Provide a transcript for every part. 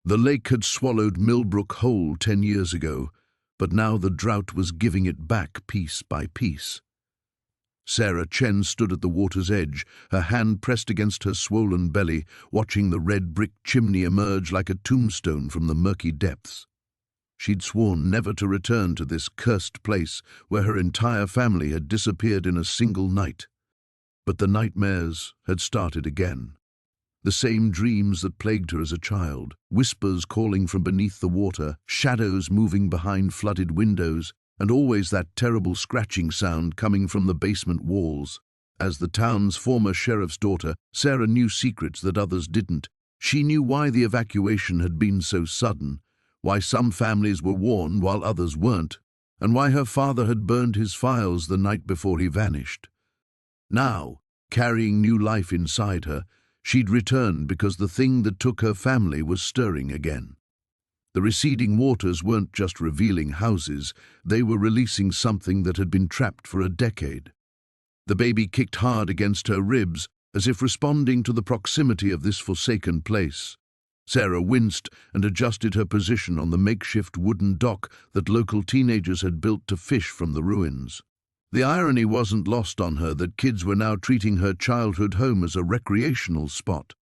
The lake had swallowed Millbrook whole 10 years ago, but now the drought was giving it back piece by piece. Maya Chen stood at the water's edge, her hand pressed against her swollen belly, watching the red brick chimney emerge like a tombstone from the murky depths. She'd sworn never to return to this cursed place where her entire family had disappeared in a single night. But the nightmares had started again. The same dreams that plagued her as a child, whispers calling from beneath the water, shadows moving behind flooded windows, and always that terrible scratching sound coming from the basement walls. As the town's former sheriff's daughter, Maya knew secrets that others didn't. She knew why the evacuation had been so sudden, why some families were warned while others weren't, and why her father had burned his files the night before he vanished. Now, carrying new life inside her, she'd returned because the thing that took her family was stirring again. The receding waters weren't just revealing houses, they were releasing something that had been trapped for a decade. The baby kicked hard against her ribs, as if responding to the proximity of this forsaken place. Maya winced and adjusted her position on the makeshift wooden dock that local teenagers had built to fish from the ruins. The irony wasn't lost on her that kids were now treating her childhood home as a recreational spot.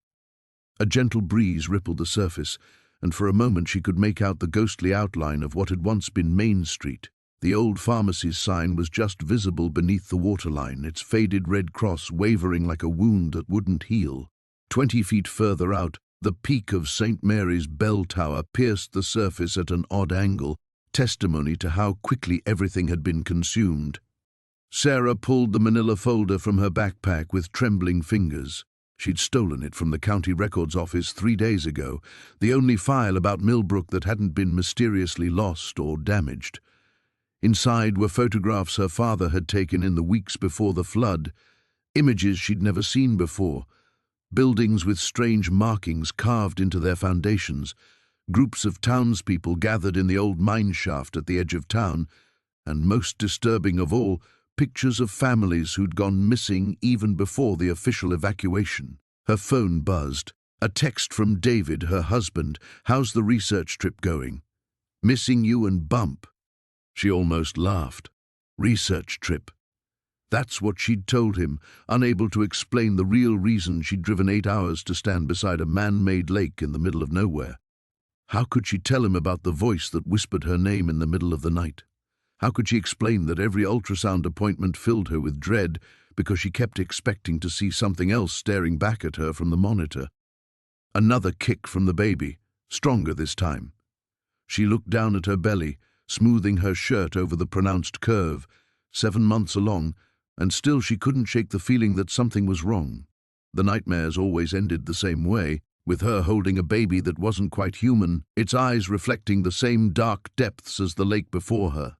A gentle breeze rippled the surface, and for a moment she could make out the ghostly outline of what had once been Main Street. The old pharmacy's sign was just visible beneath the waterline, its faded red cross wavering like a wound that wouldn't heal. 20 feet further out, the peak of St. Mary's bell tower pierced the surface at an odd angle, testimony to how quickly everything had been consumed. Maya pulled the manila folder from her backpack with trembling fingers. She'd stolen it from the county records office 3 days ago, the only file about Millbrook that hadn't been mysteriously lost or damaged. Inside were photographs her father had taken in the weeks before the flood, images she'd never seen before, buildings with strange markings carved into their foundations, groups of townspeople gathered in the old mine shaft at the edge of town, and most disturbing of all, pictures of families who'd gone missing even before the official evacuation. Her phone buzzed. A text from David, her husband. "How's the research trip going?" "Missing you and Bump." She almost laughed. Research trip. That's what she'd told him, unable to explain the real reason she'd driven 8 hours to stand beside a man-made lake in the middle of nowhere. How could she tell him about the voice that whispered her name in the middle of the night? How could she explain that every ultrasound appointment filled her with dread because she kept expecting to see something else staring back at her from the monitor? Another kick from the baby, stronger this time. She looked down at her belly, smoothing her shirt over the pronounced curve, 7 months along, and still she couldn't shake the feeling that something was wrong. The nightmares always ended the same way, with her holding a baby that wasn't quite human, its eyes reflecting the same dark depths as the lake before her.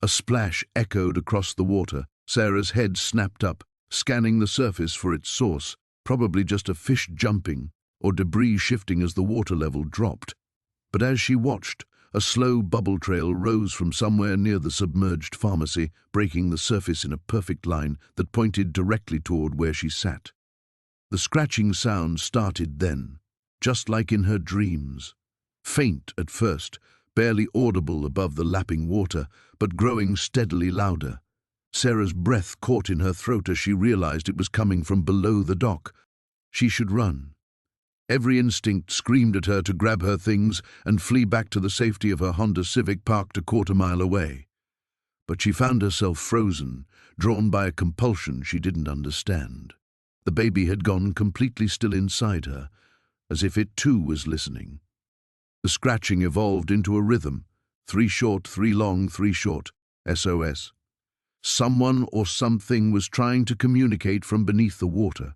A splash echoed across the water. Sarah's head snapped up, scanning the surface for its source, probably just a fish jumping or debris shifting as the water level dropped. But as she watched, a slow bubble trail rose from somewhere near the submerged pharmacy, breaking the surface in a perfect line that pointed directly toward where she sat. The scratching sound started then, just like in her dreams. Faint at first, barely audible above the lapping water, but growing steadily louder. Sarah's breath caught in her throat as she realized it was coming from below the dock. She should run. Every instinct screamed at her to grab her things and flee back to the safety of her Honda Civic parked a quarter-mile away. But she found herself frozen, drawn by a compulsion she didn't understand. The baby had gone completely still inside her, as if it too was listening. The scratching evolved into a rhythm, 3 short, 3 long, 3 short, SOS. Someone or something was trying to communicate from beneath the water.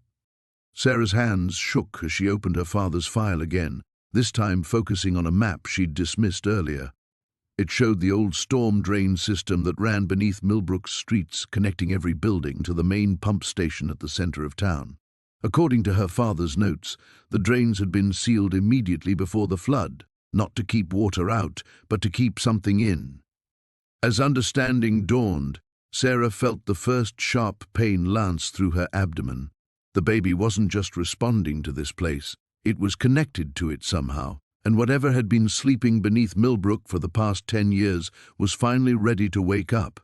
Sarah's hands shook as she opened her father's file again, this time focusing on a map she'd dismissed earlier. It showed the old storm drain system that ran beneath Millbrook's streets, connecting every building to the main pump station at the center of town. According to her father's notes, the drains had been sealed immediately before the flood, not to keep water out, but to keep something in. As understanding dawned, Sarah felt the first sharp pain lance through her abdomen. The baby wasn't just responding to this place, it was connected to it somehow, and whatever had been sleeping beneath Millbrook for the past 10 years was finally ready to wake up.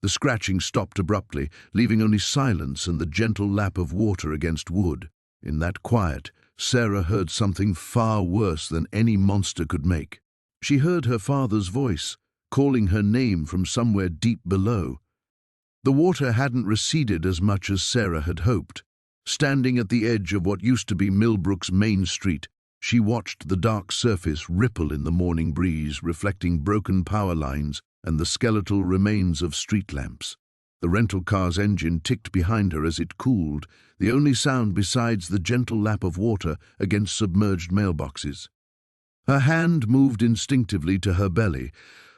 The scratching stopped abruptly, leaving only silence and the gentle lap of water against wood. In that quiet, Sarah heard something far worse than any monster could make. She heard her father's voice, calling her name from somewhere deep below. The water hadn't receded as much as Sarah had hoped. Standing at the edge of what used to be Millbrook's main street, she watched the dark surface ripple in the morning breeze, reflecting broken power lines and the skeletal remains of street lamps. The rental car's engine ticked behind her as it cooled, the only sound besides the gentle lap of water against submerged mailboxes. Her hand moved instinctively to her belly,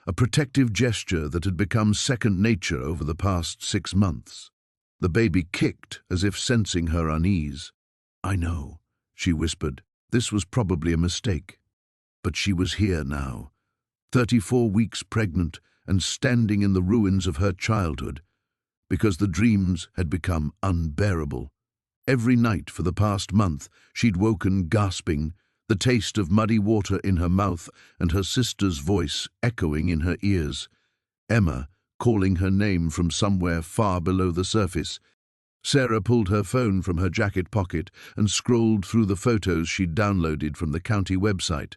a protective gesture that had become second nature over the past 6 months. The baby kicked as if sensing her unease. "I know," she whispered. This was probably a mistake. But she was here now, 34 weeks pregnant and standing in the ruins of her childhood, because the dreams had become unbearable. Every night for the past month, she'd woken gasping, the taste of muddy water in her mouth and her sister's voice echoing in her ears. Emma, calling her name from somewhere far below the surface. Sarah pulled her phone from her jacket pocket and scrolled through the photos she'd downloaded from the county website.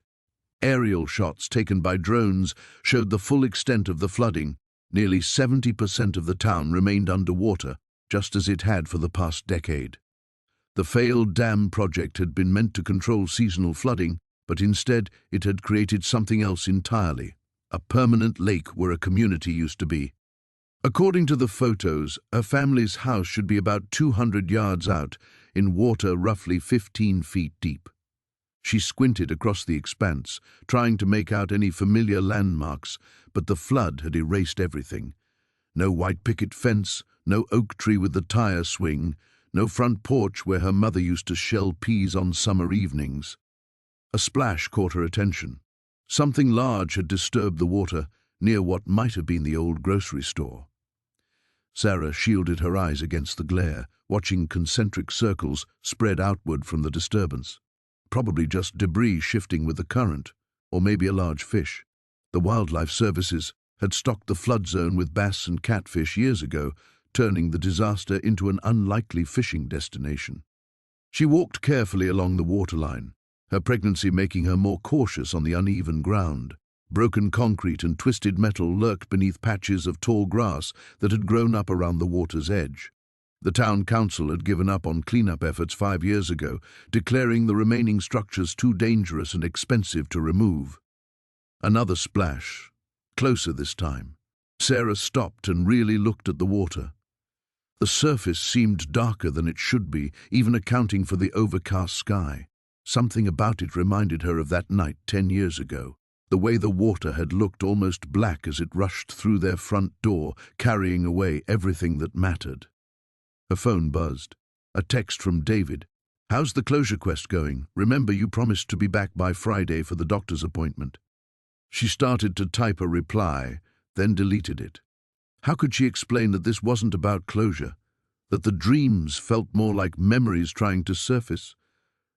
Aerial shots taken by drones showed the full extent of the flooding. Nearly 70% of the town remained underwater, just as it had for the past decade. The failed dam project had been meant to control seasonal flooding, but instead it had created something else entirely, a permanent lake where a community used to be. According to the photos, her family's house should be about 200 yards out, in water roughly 15 feet deep. She squinted across the expanse, trying to make out any familiar landmarks, but the flood had erased everything. No white picket fence, no oak tree with the tire swing, no front porch where her mother used to shell peas on summer evenings. A splash caught her attention. Something large had disturbed the water near what might have been the old grocery store. Sarah shielded her eyes against the glare, watching concentric circles spread outward from the disturbance. Probably just debris shifting with the current, or maybe a large fish. The wildlife services had stocked the flood zone with bass and catfish years ago, turning the disaster into an unlikely fishing destination. She walked carefully along the waterline, her pregnancy making her more cautious on the uneven ground. Broken concrete and twisted metal lurked beneath patches of tall grass that had grown up around the water's edge. The town council had given up on cleanup efforts 5 years ago, declaring the remaining structures too dangerous and expensive to remove. Another splash, closer this time. Sarah stopped and really looked at the water. The surface seemed darker than it should be, even accounting for the overcast sky. Something about it reminded her of that night 10 years ago. The way the water had looked almost black as it rushed through their front door, carrying away everything that mattered. Her phone buzzed. A text from David. "How's the closure quest going? Remember you promised to be back by Friday for the doctor's appointment." She started to type a reply, then deleted it. How could she explain that this wasn't about closure? That the dreams felt more like memories trying to surface?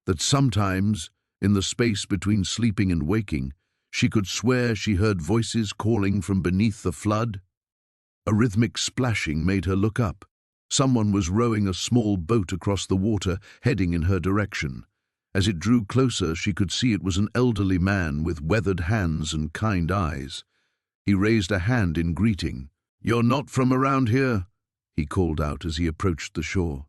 That sometimes, in the space between sleeping and waking, she could swear she heard voices calling from beneath the flood? A rhythmic splashing made her look up. Someone was rowing a small boat across the water, heading in her direction. As it drew closer, she could see it was an elderly man with weathered hands and kind eyes. He raised a hand in greeting. "You're not from around here?" he called out as he approached the shore.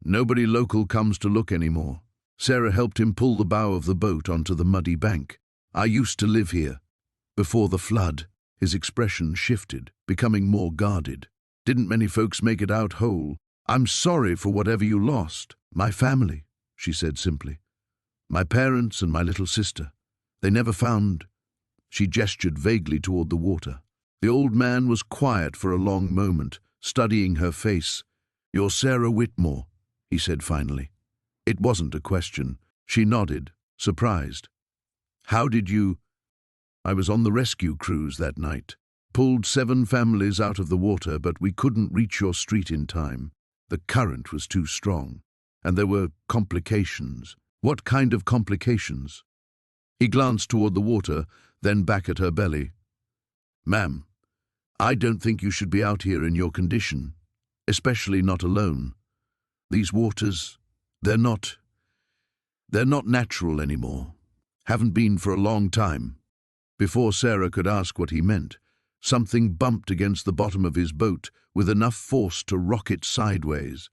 "Nobody local comes to look anymore." Sarah helped him pull the bow of the boat onto the muddy bank. "I used to live here. Before the flood." His expression shifted, becoming more guarded. "Didn't many folks make it out whole. I'm sorry for whatever you lost." "My family," she said simply. "My parents and my little sister. They never found." She gestured vaguely toward the water. The old man was quiet for a long moment, studying her face. "You're Sarah Whitmore," he said finally. It wasn't a question. She nodded, surprised. "How did you—" "I was on the rescue cruise that night. Pulled 7 families out of the water, but we couldn't reach your street in time. The current was too strong. And there were complications." "What kind of complications?" He glanced toward the water, then back at her belly. "Ma'am, I don't think you should be out here in your condition, especially not alone. These waters, they're not natural anymore. Haven't been for a long time." Before Sarah could ask what he meant, something bumped against the bottom of his boat with enough force to rock it sideways.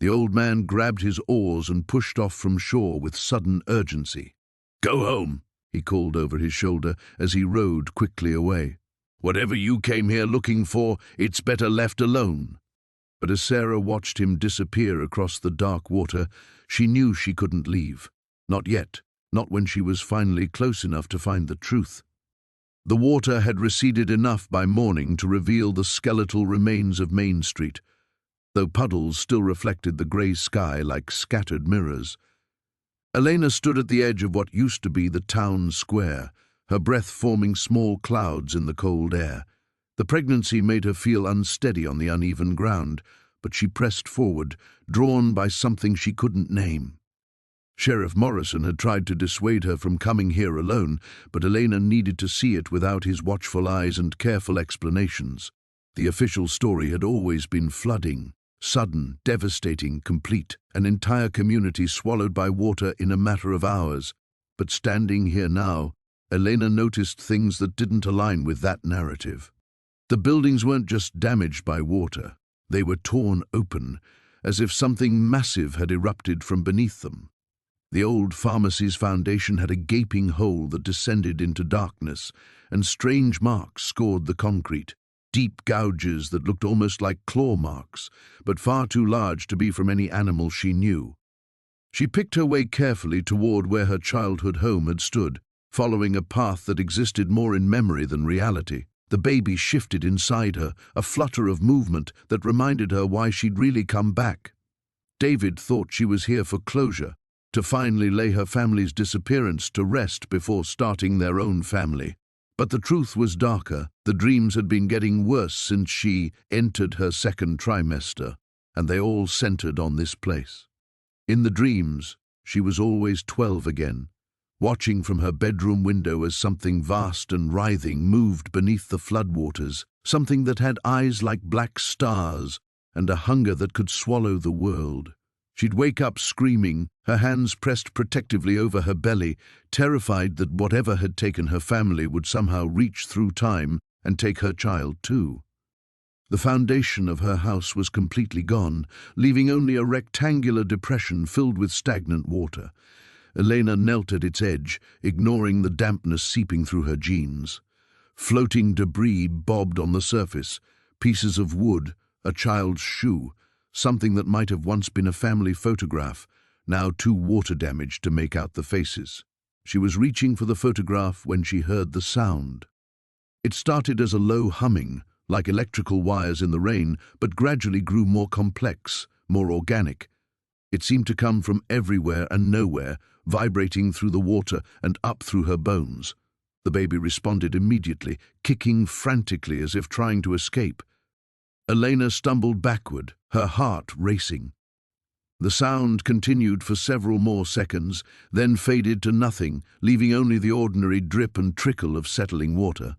The old man grabbed his oars and pushed off from shore with sudden urgency. "Go home," he called over his shoulder as he rowed quickly away. "Whatever you came here looking for, it's better left alone." But as Sarah watched him disappear across the dark water, she knew she couldn't leave. Not yet, not when she was finally close enough to find the truth. The water had receded enough by morning to reveal the skeletal remains of Main Street, though puddles still reflected the grey sky like scattered mirrors. Elena stood at the edge of what used to be the town square, her breath forming small clouds in the cold air. The pregnancy made her feel unsteady on the uneven ground, but she pressed forward, drawn by something she couldn't name. Sheriff Morrison had tried to dissuade her from coming here alone, but Elena needed to see it without his watchful eyes and careful explanations. The official story had always been flooding, sudden, devastating, complete, an entire community swallowed by water in a matter of hours. But standing here now, Elena noticed things that didn't align with that narrative. The buildings weren't just damaged by water, they were torn open, as if something massive had erupted from beneath them. The old pharmacy's foundation had a gaping hole that descended into darkness, and strange marks scored the concrete, deep gouges that looked almost like claw marks, but far too large to be from any animal she knew. She picked her way carefully toward where her childhood home had stood, following a path that existed more in memory than reality. The baby shifted inside her, a flutter of movement that reminded her why she'd really come back. David thought she was here for closure, to finally lay her family's disappearance to rest before starting their own family. But the truth was darker. The dreams had been getting worse since she entered her second trimester, and they all centered on this place. In the dreams, she was always 12 again, watching from her bedroom window as something vast and writhing moved beneath the floodwaters, something that had eyes like black stars and a hunger that could swallow the world. She'd wake up screaming, her hands pressed protectively over her belly, terrified that whatever had taken her family would somehow reach through time and take her child too. The foundation of her house was completely gone, leaving only a rectangular depression filled with stagnant water. Elena knelt at its edge, ignoring the dampness seeping through her jeans. Floating debris bobbed on the surface, pieces of wood, a child's shoe, something that might have once been a family photograph, now too water-damaged to make out the faces. She was reaching for the photograph when she heard the sound. It started as a low humming, like electrical wires in the rain, but gradually grew more complex, more organic. It seemed to come from everywhere and nowhere, vibrating through the water and up through her bones. The baby responded immediately, kicking frantically as if trying to escape. Elena stumbled backward, her heart racing. The sound continued for several more seconds, then faded to nothing, leaving only the ordinary drip and trickle of settling water.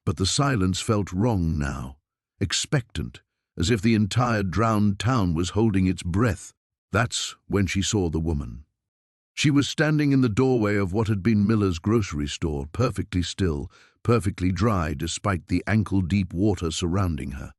But the silence felt wrong now, expectant, as if the entire drowned town was holding its breath. That's when she saw the woman. She was standing in the doorway of what had been Miller's grocery store, perfectly still, perfectly dry despite the ankle-deep water surrounding her.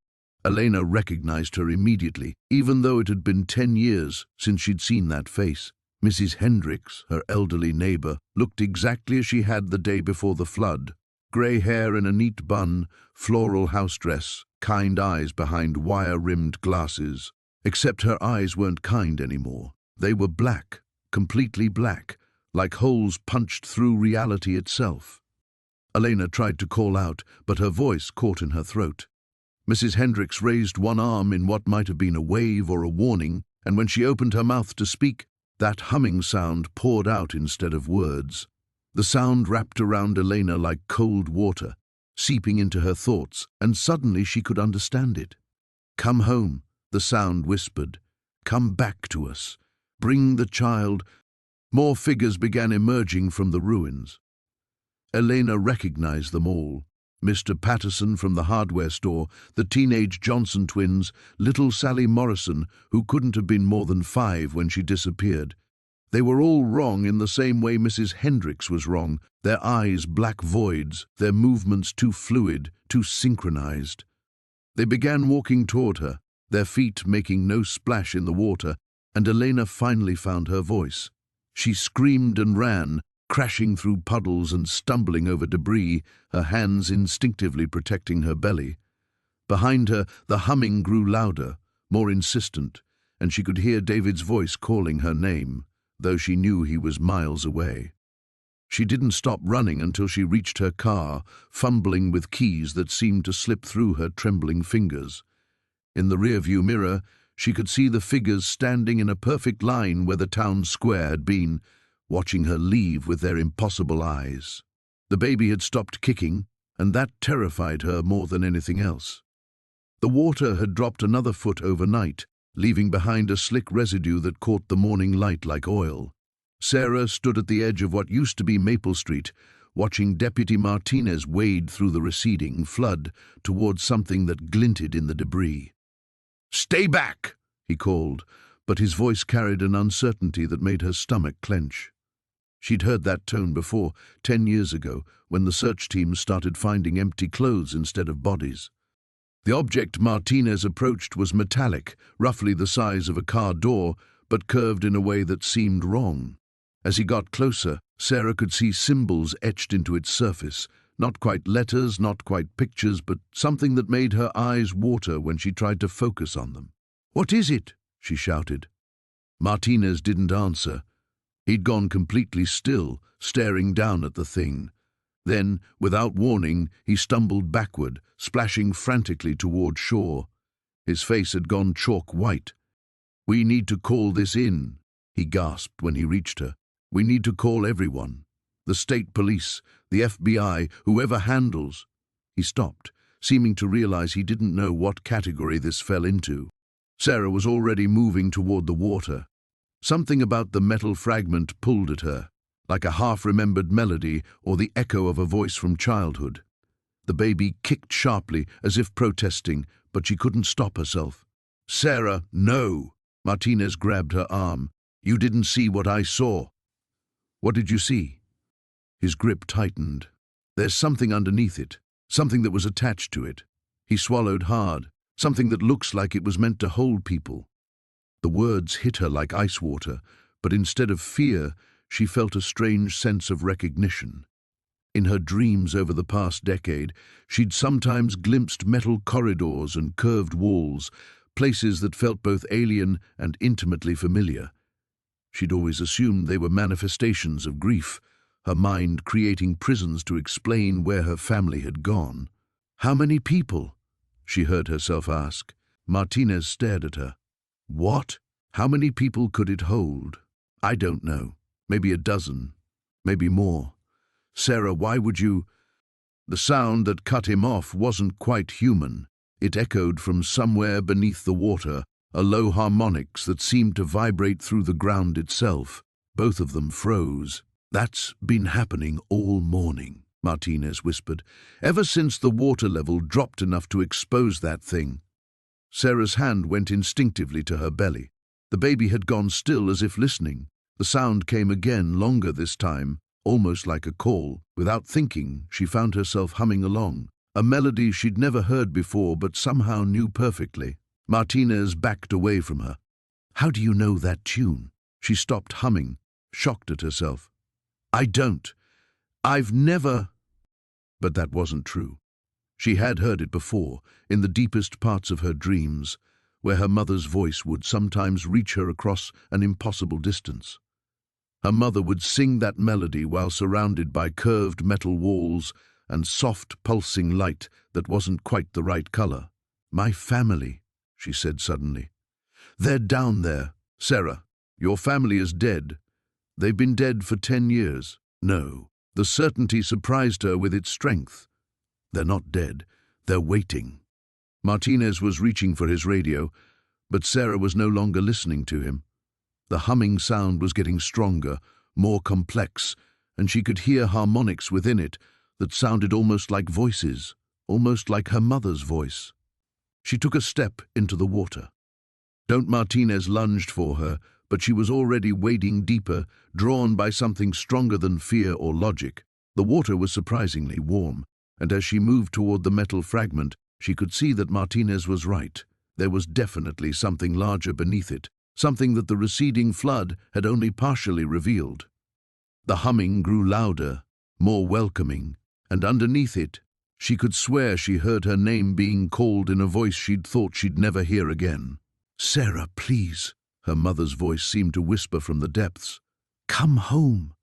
Elena recognized her immediately, even though it had been 10 years since she'd seen that face. Mrs. Hendricks, her elderly neighbor, looked exactly as she had the day before the flood. Grey hair in a neat bun, floral house dress, kind eyes behind wire-rimmed glasses. Except her eyes weren't kind anymore. They were black, completely black, like holes punched through reality itself. Elena tried to call out, but her voice caught in her throat. Mrs. Hendricks raised one arm in what might have been a wave or a warning, and when she opened her mouth to speak, that humming sound poured out instead of words. The sound wrapped around Elena like cold water, seeping into her thoughts, and suddenly she could understand it. "Come home," the sound whispered. "Come back to us. Bring the child." More figures began emerging from the ruins. Elena recognized them all. Mr. Patterson from the hardware store, the teenage Johnson twins, little Sally Morrison, who couldn't have been more than 5 when she disappeared. They were all wrong in the same way Mrs. Hendricks was wrong, their eyes black voids, their movements too fluid, too synchronized. They began walking toward her, their feet making no splash in the water, and Elena finally found her voice. She screamed and ran, crashing through puddles and stumbling over debris, her hands instinctively protecting her belly. Behind her, the humming grew louder, more insistent, and she could hear David's voice calling her name, though she knew he was miles away. She didn't stop running until she reached her car, fumbling with keys that seemed to slip through her trembling fingers. In the rearview mirror, she could see the figures standing in a perfect line where the town square had been, watching her leave with their impossible eyes. The baby had stopped kicking, and that terrified her more than anything else. The water had dropped another foot overnight, leaving behind a slick residue that caught the morning light like oil. Sarah stood at the edge of what used to be Maple Street, watching Deputy Martinez wade through the receding flood towards something that glinted in the debris. "Stay back!" he called, but his voice carried an uncertainty that made her stomach clench. She'd heard that tone before, 10 years ago, when the search team started finding empty clothes instead of bodies. The object Martinez approached was metallic, roughly the size of a car door, but curved in a way that seemed wrong. As he got closer, Sarah could see symbols etched into its surface, not quite letters, not quite pictures, but something that made her eyes water when she tried to focus on them. "What is it?" she shouted. Martinez didn't answer. He'd gone completely still, staring down at the thing. Then, without warning, he stumbled backward, splashing frantically toward shore. His face had gone chalk white. "We need to call this in," he gasped when he reached her. "We need to call everyone. The state police, the FBI, whoever handles." He stopped, seeming to realize he didn't know what category this fell into. Sarah was already moving toward the water. Something about the metal fragment pulled at her, like a half-remembered melody or the echo of a voice from childhood. The baby kicked sharply, as if protesting, but she couldn't stop herself. "Sarah, no!" Martinez grabbed her arm. "You didn't see what I saw." "What did you see?" His grip tightened. "There's something underneath it, something that was attached to it." He swallowed hard, "something that looks like it was meant to hold people." The words hit her like ice water, but instead of fear, she felt a strange sense of recognition. In her dreams over the past decade, she'd sometimes glimpsed metal corridors and curved walls, places that felt both alien and intimately familiar. She'd always assumed they were manifestations of grief, her mind creating prisons to explain where her family had gone. "How many people?" she heard herself ask. Martinez stared at her. "What? How many people could it hold?" "I don't know. Maybe a dozen. Maybe more." "Sarah, why would you—" The sound that cut him off wasn't quite human. It echoed from somewhere beneath the water, a low harmonics that seemed to vibrate through the ground itself. Both of them froze. "That's been happening all morning," Martinez whispered, "ever since the water level dropped enough to expose that thing." Sarah's hand went instinctively to her belly. The baby had gone still, as if listening. The sound came again, longer this time, almost like a call. Without thinking, she found herself humming along, a melody she'd never heard before but somehow knew perfectly. Martinez backed away from her. "How do you know that tune?" She stopped humming, shocked at herself. "I don't. I've never—" But that wasn't true. She had heard it before, in the deepest parts of her dreams, where her mother's voice would sometimes reach her across an impossible distance. Her mother would sing that melody while surrounded by curved metal walls and soft, pulsing light that wasn't quite the right color. "My family," she said suddenly. "They're down there. Sarah, your family is dead. They've been dead for 10 years. No." The certainty surprised her with its strength. "They're not dead. They're waiting." Martinez was reaching for his radio, but Sarah was no longer listening to him. The humming sound was getting stronger, more complex, and she could hear harmonics within it that sounded almost like voices, almost like her mother's voice. She took a step into the water. Don't Martinez lunged for her, but she was already wading deeper, drawn by something stronger than fear or logic. The water was surprisingly warm, and as she moved toward the metal fragment, she could see that Martinez was right. There was definitely something larger beneath it, something that the receding flood had only partially revealed. The humming grew louder, more welcoming, and underneath it, she could swear she heard her name being called in a voice she'd thought she'd never hear again. "Sarah, please," her mother's voice seemed to whisper from the depths. "Come home."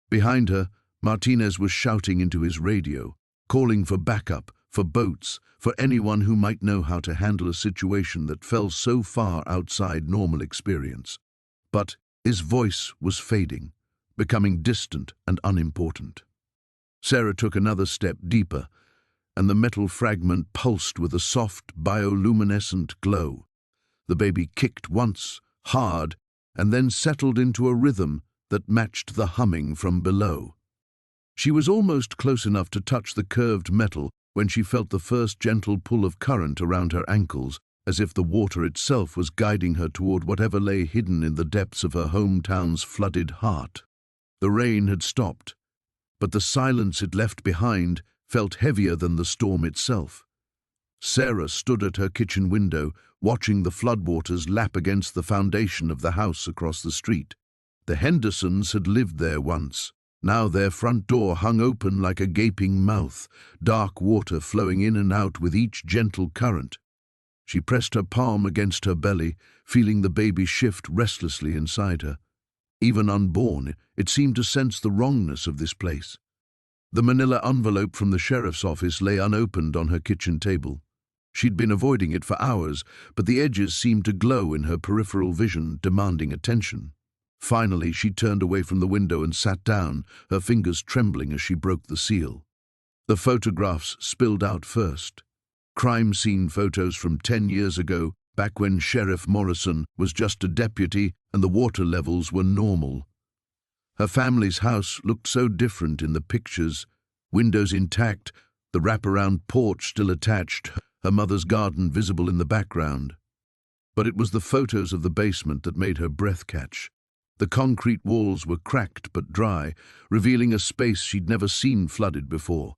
Behind her, Martinez was shouting into his radio, calling for backup, for boats, for anyone who might know how to handle a situation that fell so far outside normal experience. But his voice was fading, becoming distant and unimportant. Sarah took another step deeper, and the metal fragment pulsed with a soft, bioluminescent glow. The baby kicked once, hard, and then settled into a rhythm that matched the humming from below. She was almost close enough to touch the curved metal when she felt the first gentle pull of current around her ankles, as if the water itself was guiding her toward whatever lay hidden in the depths of her hometown's flooded heart. The rain had stopped, but the silence it left behind felt heavier than the storm itself. Sarah stood at her kitchen window, watching the floodwaters lap against the foundation of the house across the street. The Hendersons had lived there once. Now their front door hung open like a gaping mouth, dark water flowing in and out with each gentle current. She pressed her palm against her belly, feeling the baby shift restlessly inside her. Even unborn, it seemed to sense the wrongness of this place. The manila envelope from the sheriff's office lay unopened on her kitchen table. She'd been avoiding it for hours, but the edges seemed to glow in her peripheral vision, demanding attention. Finally, she turned away from the window and sat down, her fingers trembling as she broke the seal. The photographs spilled out first. Crime scene photos from 10 years ago, back when Sheriff Morrison was just a deputy and the water levels were normal. Her family's house looked so different in the pictures, windows intact, the wraparound porch still attached, her mother's garden visible in the background. But it was the photos of the basement that made her breath catch. The concrete walls were cracked but dry, revealing a space she'd never seen flooded before.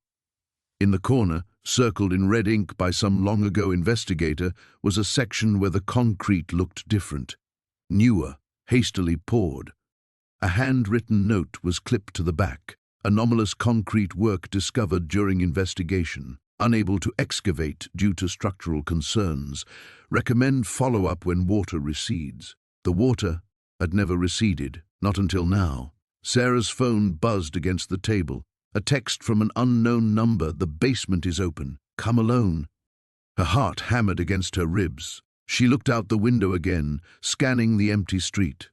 In the corner, circled in red ink by some long-ago investigator, was a section where the concrete looked different, newer, hastily poured. A handwritten note was clipped to the back, anomalous concrete work discovered during investigation, unable to excavate due to structural concerns. Recommend follow-up when water recedes. The water had never receded, not until now. Sarah's phone buzzed against the table. A text from an unknown number. "The basement is open. Come alone." Her heart hammered against her ribs. She looked out the window again, scanning the empty street.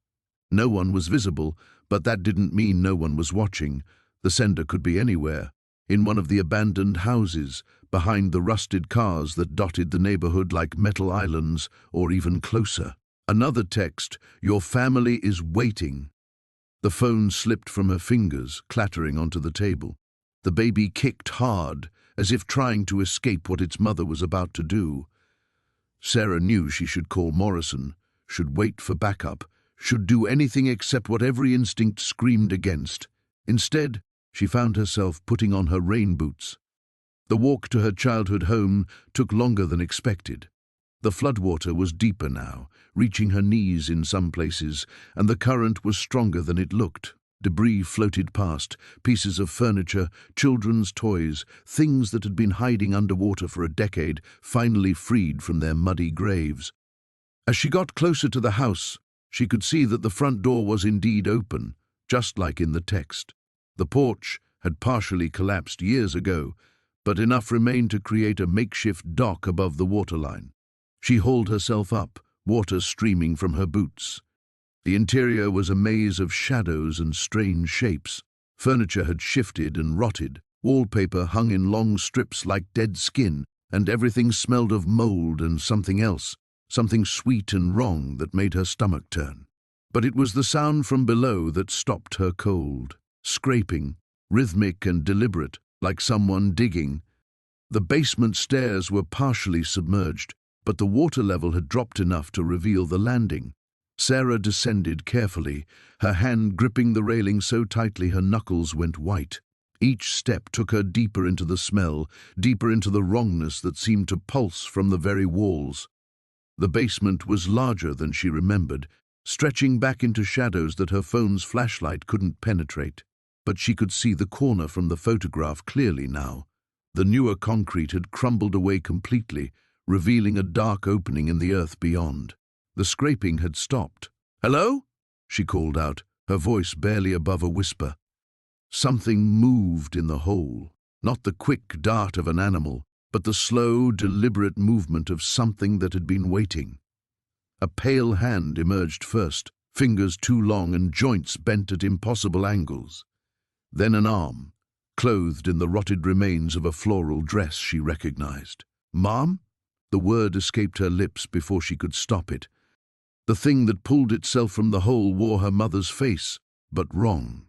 No one was visible, but that didn't mean no one was watching. The sender could be anywhere, in one of the abandoned houses, behind the rusted cars that dotted the neighborhood like metal islands, or even closer. Another text, "Your family is waiting." The phone slipped from her fingers, clattering onto the table. The baby kicked hard, as if trying to escape what its mother was about to do. Sarah knew she should call Morrison, should wait for backup, should do anything except what every instinct screamed against. Instead, she found herself putting on her rain boots. The walk to her childhood home took longer than expected. The floodwater was deeper now, reaching her knees in some places, and the current was stronger than it looked. Debris floated past, pieces of furniture, children's toys, things that had been hiding underwater for a decade, finally freed from their muddy graves. As she got closer to the house, she could see that the front door was indeed open, just like in the text. The porch had partially collapsed years ago, but enough remained to create a makeshift dock above the waterline. She hauled herself up, water streaming from her boots. The interior was a maze of shadows and strange shapes. Furniture had shifted and rotted, wallpaper hung in long strips like dead skin, and everything smelled of mold and something else, something sweet and wrong that made her stomach turn. But it was the sound from below that stopped her cold. Scraping, rhythmic and deliberate, like someone digging. The basement stairs were partially submerged, but the water level had dropped enough to reveal the landing. Sarah descended carefully, her hand gripping the railing so tightly her knuckles went white. Each step took her deeper into the smell, deeper into the wrongness that seemed to pulse from the very walls. The basement was larger than she remembered, stretching back into shadows that her phone's flashlight couldn't penetrate. But she could see the corner from the photograph clearly now. The newer concrete had crumbled away completely, revealing a dark opening in the earth beyond. The scraping had stopped. "Hello?" she called out, her voice barely above a whisper. Something moved in the hole, not the quick dart of an animal, but the slow, deliberate movement of something that had been waiting. A pale hand emerged first, fingers too long and joints bent at impossible angles. Then an arm, clothed in the rotted remains of a floral dress she recognized. "Mom?" The word escaped her lips before she could stop it. The thing that pulled itself from the hole wore her mother's face, but wrong.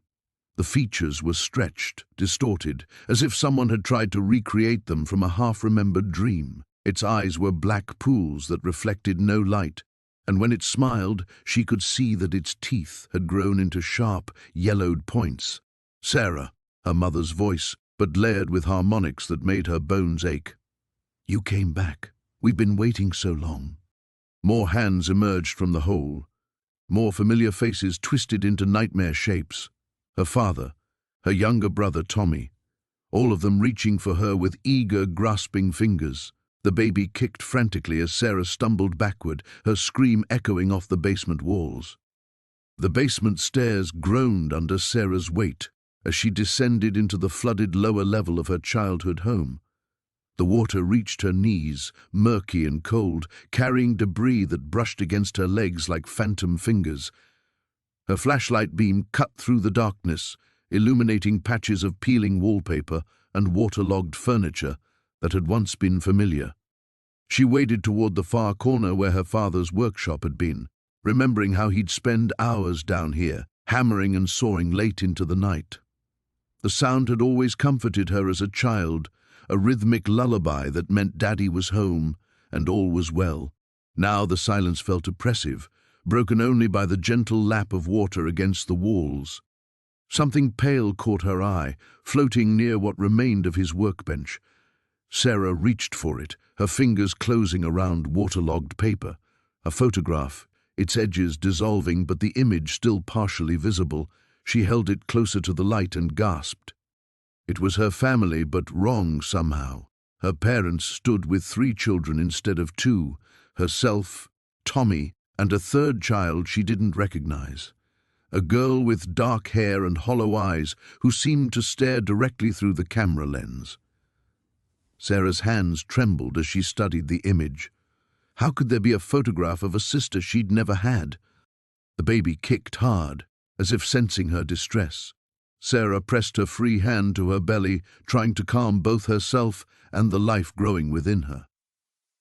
The features were stretched, distorted, as if someone had tried to recreate them from a half-remembered dream. Its eyes were black pools that reflected no light, and when it smiled, she could see that its teeth had grown into sharp, yellowed points. "Sarah," her mother's voice, but layered with harmonics that made her bones ache. "You came back. We've been waiting so long." More hands emerged from the hole. More familiar faces twisted into nightmare shapes. Her father, her younger brother Tommy, all of them reaching for her with eager, grasping fingers. The baby kicked frantically as Sarah stumbled backward, her scream echoing off the basement walls. The basement stairs groaned under Sarah's weight as she descended into the flooded lower level of her childhood home. The water reached her knees, murky and cold, carrying debris that brushed against her legs like phantom fingers. Her flashlight beam cut through the darkness, illuminating patches of peeling wallpaper and waterlogged furniture that had once been familiar. She waded toward the far corner where her father's workshop had been, remembering how he'd spend hours down here, hammering and sawing late into the night. The sound had always comforted her as a child, a rhythmic lullaby that meant Daddy was home and all was well. Now the silence felt oppressive, broken only by the gentle lap of water against the walls. Something pale caught her eye, floating near what remained of his workbench. Sarah reached for it, her fingers closing around waterlogged paper. A photograph, its edges dissolving but the image still partially visible. She held it closer to the light and gasped. It was her family, but wrong somehow. Her parents stood with 3 children instead of 2, herself, Tommy, and a third child she didn't recognize. A girl with dark hair and hollow eyes who seemed to stare directly through the camera lens. Sarah's hands trembled as she studied the image. How could there be a photograph of a sister she'd never had? The baby kicked hard, as if sensing her distress. Sarah pressed her free hand to her belly, trying to calm both herself and the life growing within her.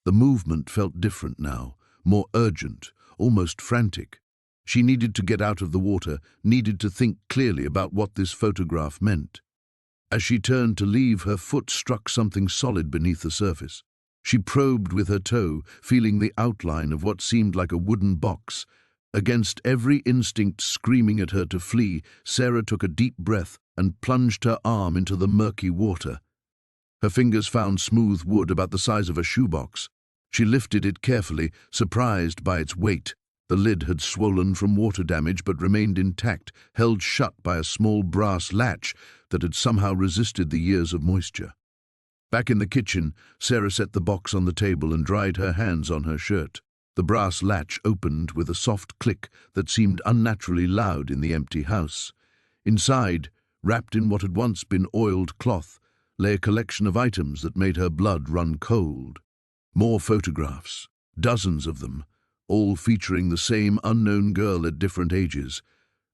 The movement felt different now, more urgent, almost frantic. She needed to get out of the water, needed to think clearly about what this photograph meant. As she turned to leave, her foot struck something solid beneath the surface. She probed with her toe, feeling the outline of what seemed like a wooden box. Against every instinct screaming at her to flee, Sarah took a deep breath and plunged her arm into the murky water. Her fingers found smooth wood about the size of a shoebox. She lifted it carefully, surprised by its weight. The lid had swollen from water damage but remained intact, held shut by a small brass latch that had somehow resisted the years of moisture. Back in the kitchen, Sarah set the box on the table and dried her hands on her shirt. The brass latch opened with a soft click that seemed unnaturally loud in the empty house. Inside, wrapped in what had once been oiled cloth, lay a collection of items that made her blood run cold. More photographs, dozens of them, all featuring the same unknown girl at different ages,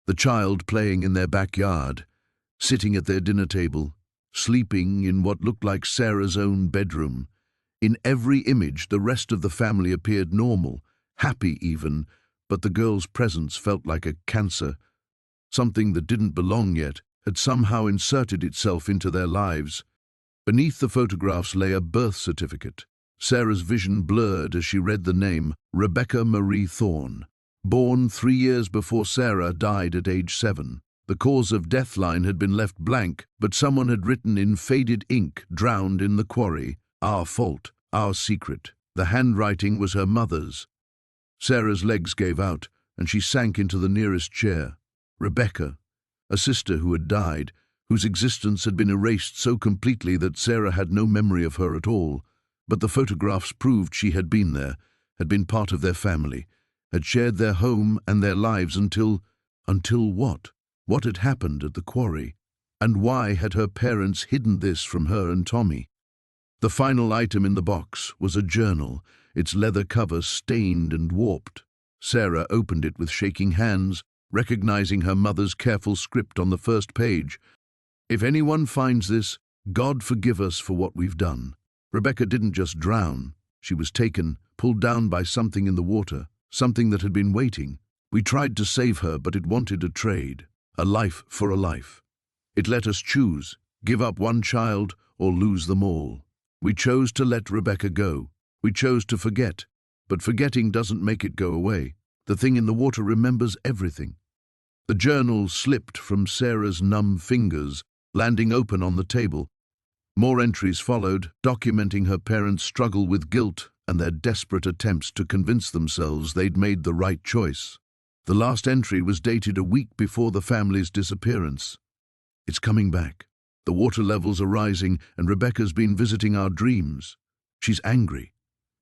the child playing in their backyard, sitting at their dinner table, sleeping in what looked like Sarah's own bedroom. In every image, the rest of the family appeared normal, happy even, but the girl's presence felt like a cancer. Something that didn't belong yet had somehow inserted itself into their lives. Beneath the photographs lay a birth certificate. Sarah's vision blurred as she read the name Rebecca Marie Thorne. Born 3 years before Sarah died at age 7. The cause of death line had been left blank, but someone had written in faded ink, drowned in the quarry, "Our fault, our secret." The handwriting was her mother's. Sarah's legs gave out, and she sank into the nearest chair. Rebecca, a sister who had died, whose existence had been erased so completely that Sarah had no memory of her at all. But the photographs proved she had been there, had been part of their family, had shared their home and their lives until what? What had happened at the quarry? And why had her parents hidden this from her and Tommy? The final item in the box was a journal, its leather cover stained and warped. Sarah opened it with shaking hands, recognizing her mother's careful script on the first page. "If anyone finds this, God forgive us for what we've done." Rebecca didn't just drown. She was taken, pulled down by something in the water, something that had been waiting. We tried to save her, but it wanted a trade. A life for a life. It let us choose, give up one child or lose them all. We chose to let Rebecca go. We chose to forget, but forgetting doesn't make it go away. The thing in the water remembers everything. The journal slipped from Sarah's numb fingers, landing open on the table. More entries followed, documenting her parents' struggle with guilt and their desperate attempts to convince themselves they'd made the right choice. The last entry was dated a week before the family's disappearance. "It's coming back. The water levels are rising, and Rebecca's been visiting our dreams. She's angry.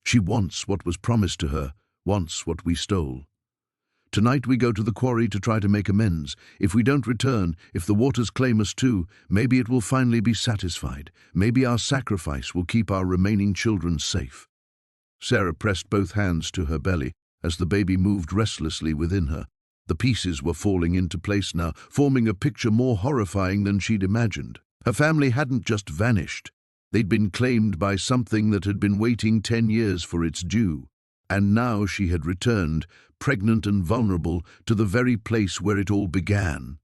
She wants what was promised to her, wants what we stole. Tonight we go to the quarry to try to make amends. If we don't return, if the waters claim us too, maybe it will finally be satisfied. Maybe our sacrifice will keep our remaining children safe." Sarah pressed both hands to her belly as the baby moved restlessly within her. The pieces were falling into place now, forming a picture more horrifying than she'd imagined. Her family hadn't just vanished. They'd been claimed by something that had been waiting 10 years for its due. And now she had returned, pregnant and vulnerable, to the very place where it all began.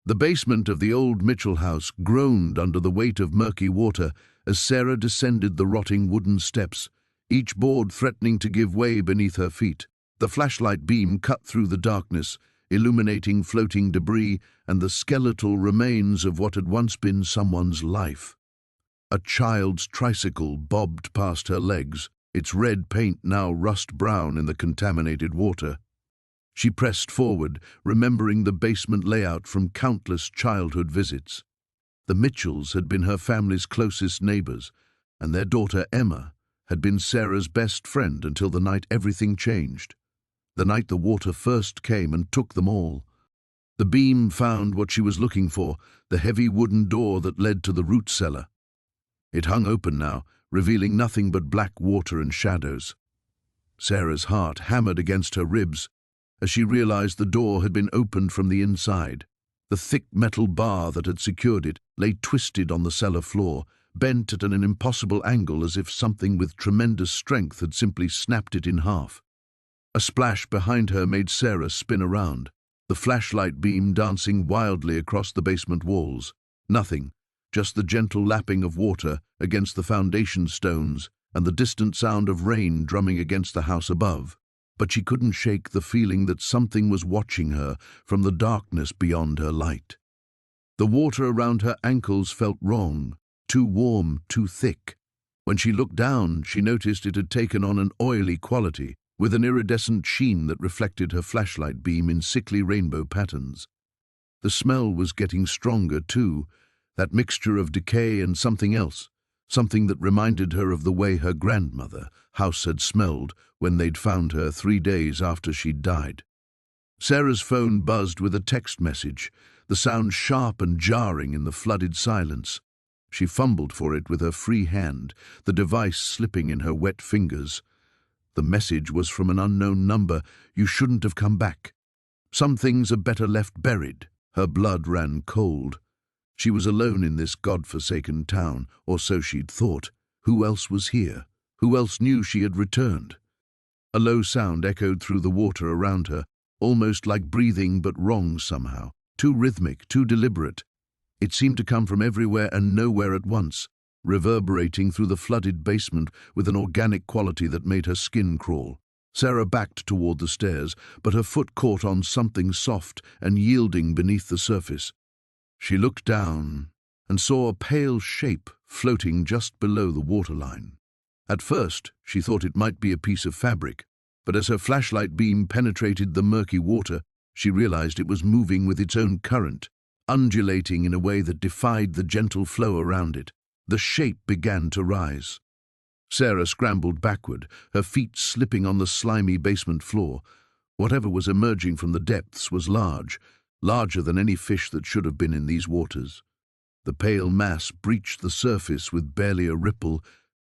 The basement of the old Mitchell house groaned under the weight of murky water as Sarah descended the rotting wooden steps, each board threatening to give way beneath her feet. The flashlight beam cut through the darkness, illuminating floating debris and the skeletal remains of what had once been someone's life. A child's tricycle bobbed past her legs, its red paint now rust-brown in the contaminated water. She pressed forward, remembering the basement layout from countless childhood visits. The Mitchells had been her family's closest neighbors, and their daughter Emma had been Sarah's best friend until the night everything changed. The night the water first came and took them all. The beam found what she was looking for, the heavy wooden door that led to the root cellar. It hung open now, revealing nothing but black water and shadows. Sarah's heart hammered against her ribs as she realized the door had been opened from the inside. The thick metal bar that had secured it lay twisted on the cellar floor, bent at an impossible angle as if something with tremendous strength had simply snapped it in half. A splash behind her made Sarah spin around, the flashlight beam dancing wildly across the basement walls. Nothing, just the gentle lapping of water against the foundation stones and the distant sound of rain drumming against the house above. But she couldn't shake the feeling that something was watching her from the darkness beyond her light. The water around her ankles felt wrong, too warm, too thick. When she looked down, she noticed it had taken on an oily quality, with an iridescent sheen that reflected her flashlight beam in sickly rainbow patterns. The smell was getting stronger too, that mixture of decay and something else, something that reminded her of the way her grandmother house had smelled when they'd found her 3 days after she'd died. Sarah's phone buzzed with a text message, the sound sharp and jarring in the flooded silence. She fumbled for it with her free hand, the device slipping in her wet fingers. The message was from an unknown number. "You shouldn't have come back. Some things are better left buried." Her blood ran cold. She was alone in this God-forsaken town, or so she'd thought. Who else was here? Who else knew she had returned? A low sound echoed through the water around her, almost like breathing but wrong somehow. Too rhythmic, too deliberate. It seemed to come from everywhere and nowhere at once, reverberating through the flooded basement with an organic quality that made her skin crawl. Sarah backed toward the stairs, but her foot caught on something soft and yielding beneath the surface. She looked down and saw a pale shape floating just below the waterline. At first, she thought it might be a piece of fabric, but as her flashlight beam penetrated the murky water, she realized it was moving with its own current, undulating in a way that defied the gentle flow around it. The shape began to rise. Sarah scrambled backward, her feet slipping on the slimy basement floor. Whatever was emerging from the depths was large, larger than any fish that should have been in these waters. The pale mass breached the surface with barely a ripple,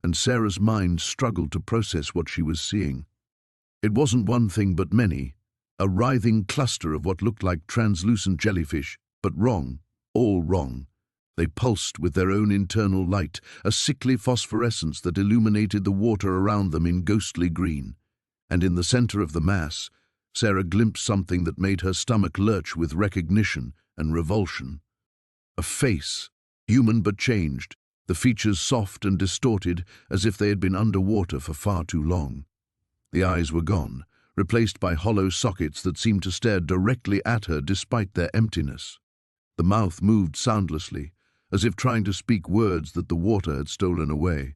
and Sarah's mind struggled to process what she was seeing. It wasn't one thing but many, a writhing cluster of what looked like translucent jellyfish, but wrong, all wrong. They pulsed with their own internal light, a sickly phosphorescence that illuminated the water around them in ghostly green. And in the center of the mass, Sarah glimpsed something that made her stomach lurch with recognition and revulsion. A face, human but changed, the features soft and distorted as if they had been underwater for far too long. The eyes were gone, replaced by hollow sockets that seemed to stare directly at her despite their emptiness. The mouth moved soundlessly, as if trying to speak words that the water had stolen away.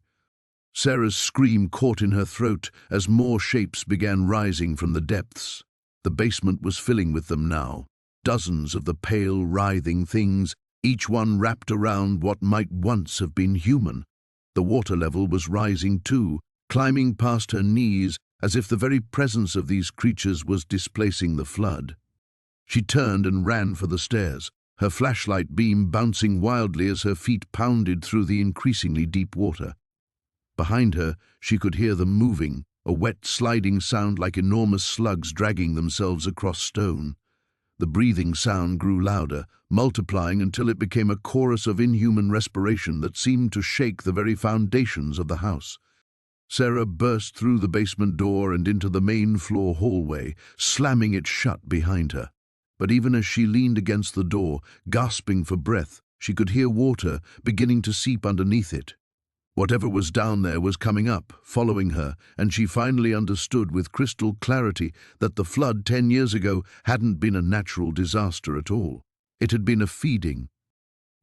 Sarah's scream caught in her throat as more shapes began rising from the depths. The basement was filling with them now, dozens of the pale, writhing things, each one wrapped around what might once have been human. The water level was rising too, climbing past her knees as if the very presence of these creatures was displacing the flood. She turned and ran for the stairs, her flashlight beam bouncing wildly as her feet pounded through the increasingly deep water. Behind her, she could hear them moving, a wet, sliding sound like enormous slugs dragging themselves across stone. The breathing sound grew louder, multiplying until it became a chorus of inhuman respiration that seemed to shake the very foundations of the house. Sarah burst through the basement door and into the main floor hallway, slamming it shut behind her. But even as she leaned against the door, gasping for breath, she could hear water beginning to seep underneath it. Whatever was down there was coming up, following her, and she finally understood with crystal clarity that the flood 10 years ago hadn't been a natural disaster at all. It had been a feeding.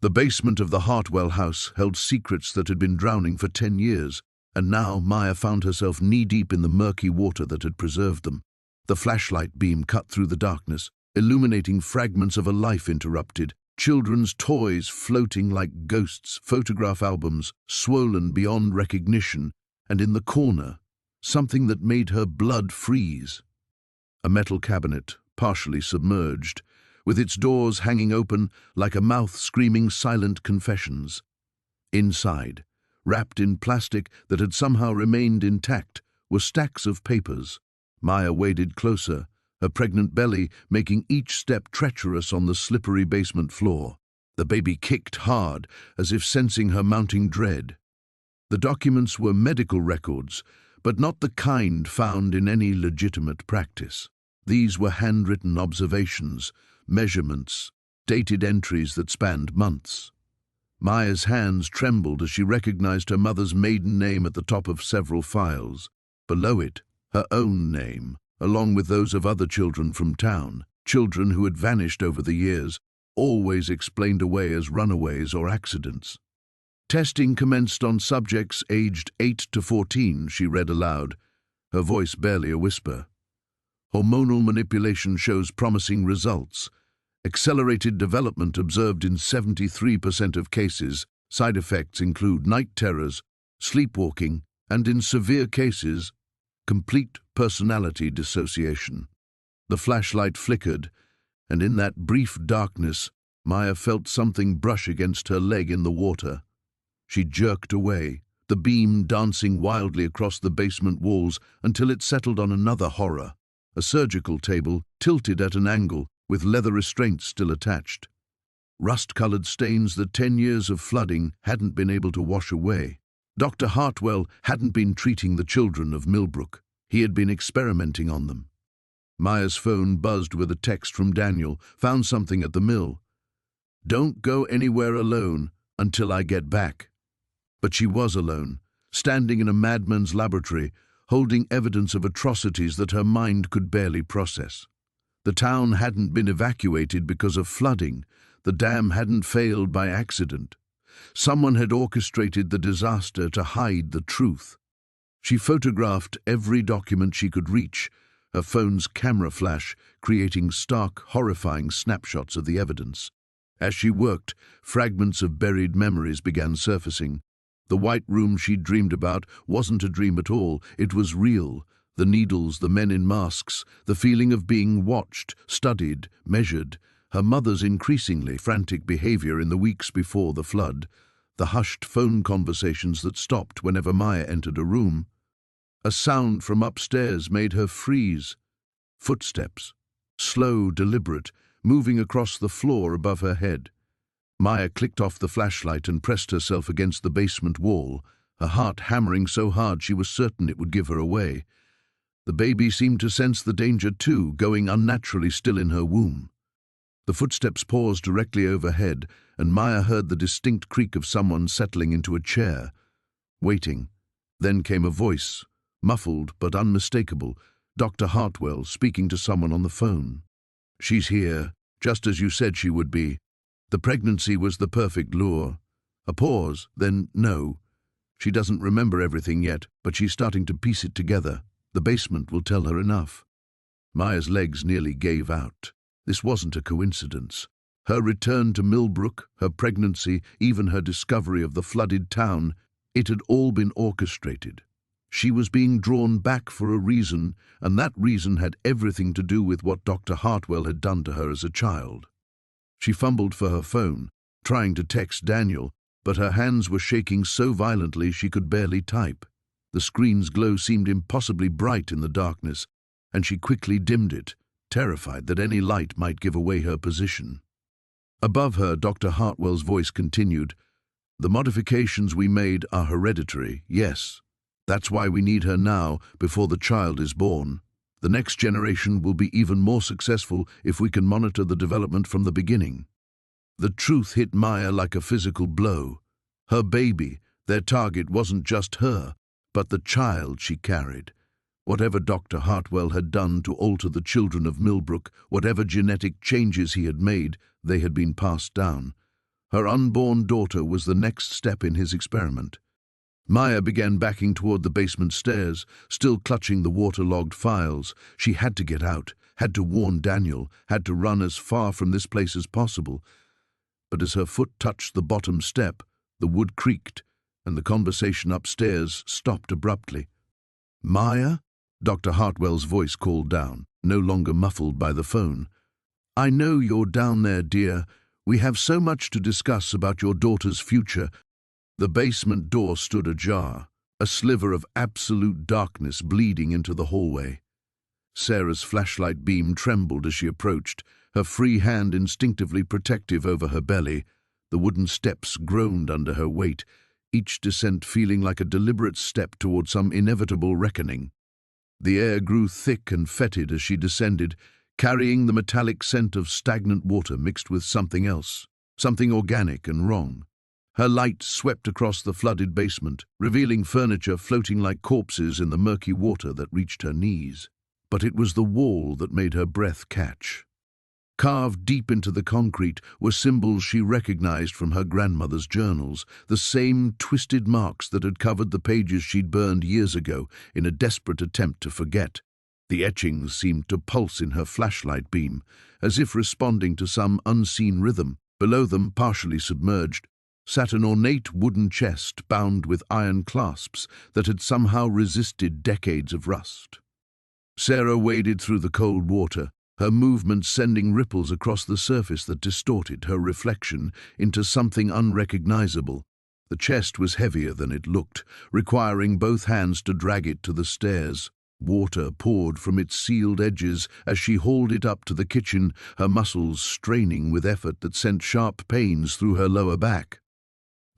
The basement of the Hartwell house held secrets that had been drowning for 10 years, and now Maya found herself knee-deep in the murky water that had preserved them. The flashlight beam cut through the darkness, illuminating fragments of a life interrupted, children's toys floating like ghosts, photograph albums swollen beyond recognition, and in the corner, something that made her blood freeze. A metal cabinet, partially submerged, with its doors hanging open like a mouth screaming silent confessions. Inside, wrapped in plastic that had somehow remained intact, were stacks of papers. Maya waded closer, her pregnant belly making each step treacherous on the slippery basement floor. The baby kicked hard, as if sensing her mounting dread. The documents were medical records, but not the kind found in any legitimate practice. These were handwritten observations, measurements, dated entries that spanned months. Maya's hands trembled as she recognized her mother's maiden name at the top of several files. Below it, her own name, along with those of other children from town, children who had vanished over the years, always explained away as runaways or accidents. Testing commenced on subjects aged 8 to 14, she read aloud, her voice barely a whisper. Hormonal manipulation shows promising results. Accelerated development observed in 73% of cases. Side effects include night terrors, sleepwalking, and in severe cases, complete personality dissociation. The flashlight flickered, and in that brief darkness, Maya felt something brush against her leg in the water. She jerked away, the beam dancing wildly across the basement walls until it settled on another horror, a surgical table tilted at an angle with leather restraints still attached. Rust-colored stains that 10 years of flooding hadn't been able to wash away. Dr. Hartwell hadn't been treating the children of Millbrook. He had been experimenting on them. Maya's phone buzzed with a text from Daniel. Found something at the mill. Don't go anywhere alone until I get back. But she was alone, standing in a madman's laboratory, holding evidence of atrocities that her mind could barely process. The town hadn't been evacuated because of flooding. The dam hadn't failed by accident. Someone had orchestrated the disaster to hide the truth. She photographed every document she could reach, her phone's camera flash creating stark, horrifying snapshots of the evidence. As she worked, fragments of buried memories began surfacing. The white room she'd dreamed about wasn't a dream at all, it was real. The needles, the men in masks, the feeling of being watched, studied, measured, her mother's increasingly frantic behavior in the weeks before the flood, the hushed phone conversations that stopped whenever Maya entered a room. A sound from upstairs made her freeze. Footsteps, slow, deliberate, moving across the floor above her head. Maya clicked off the flashlight and pressed herself against the basement wall, her heart hammering so hard she was certain it would give her away. The baby seemed to sense the danger too, going unnaturally still in her womb. The footsteps paused directly overhead, and Maya heard the distinct creak of someone settling into a chair, waiting. Then came a voice, muffled but unmistakable, Dr. Hartwell speaking to someone on the phone. She's here, just as you said she would be. The pregnancy was the perfect lure. A pause, then no. She doesn't remember everything yet, but she's starting to piece it together. The basement will tell her enough. Maya's legs nearly gave out. This wasn't a coincidence. Her return to Millbrook, her pregnancy, even her discovery of the flooded town, it had all been orchestrated. She was being drawn back for a reason, and that reason had everything to do with what Dr. Hartwell had done to her as a child. She fumbled for her phone, trying to text Daniel, but her hands were shaking so violently she could barely type. The screen's glow seemed impossibly bright in the darkness, and she quickly dimmed it, terrified that any light might give away her position. Above her, Dr. Hartwell's voice continued, "The modifications we made are hereditary, yes. That's why we need her now, before the child is born. The next generation will be even more successful if we can monitor the development from the beginning." The truth hit Maya like a physical blow. Her baby, their target, wasn't just her, but the child she carried. Whatever Dr. Hartwell had done to alter the children of Millbrook, whatever genetic changes he had made, they had been passed down. Her unborn daughter was the next step in his experiment. Maya began backing toward the basement stairs, still clutching the waterlogged files. She had to get out, had to warn Daniel, had to run as far from this place as possible. But as her foot touched the bottom step, the wood creaked, and the conversation upstairs stopped abruptly. "Maya?" Dr. Hartwell's voice called down, no longer muffled by the phone. "I know you're down there, dear. We have so much to discuss about your daughter's future." The basement door stood ajar, a sliver of absolute darkness bleeding into the hallway. Sarah's flashlight beam trembled as she approached, her free hand instinctively protective over her belly. The wooden steps groaned under her weight, each descent feeling like a deliberate step toward some inevitable reckoning. The air grew thick and fetid as she descended, carrying the metallic scent of stagnant water mixed with something else, something organic and wrong. Her light swept across the flooded basement, revealing furniture floating like corpses in the murky water that reached her knees. But it was the wall that made her breath catch. Carved deep into the concrete were symbols she recognized from her grandmother's journals, the same twisted marks that had covered the pages she'd burned years ago in a desperate attempt to forget. The etchings seemed to pulse in her flashlight beam, as if responding to some unseen rhythm. Below them, partially submerged, sat an ornate wooden chest bound with iron clasps that had somehow resisted decades of rust. Sarah waded through the cold water, her movements sending ripples across the surface that distorted her reflection into something unrecognizable. The chest was heavier than it looked, requiring both hands to drag it to the stairs. Water poured from its sealed edges as she hauled it up to the kitchen, her muscles straining with effort that sent sharp pains through her lower back.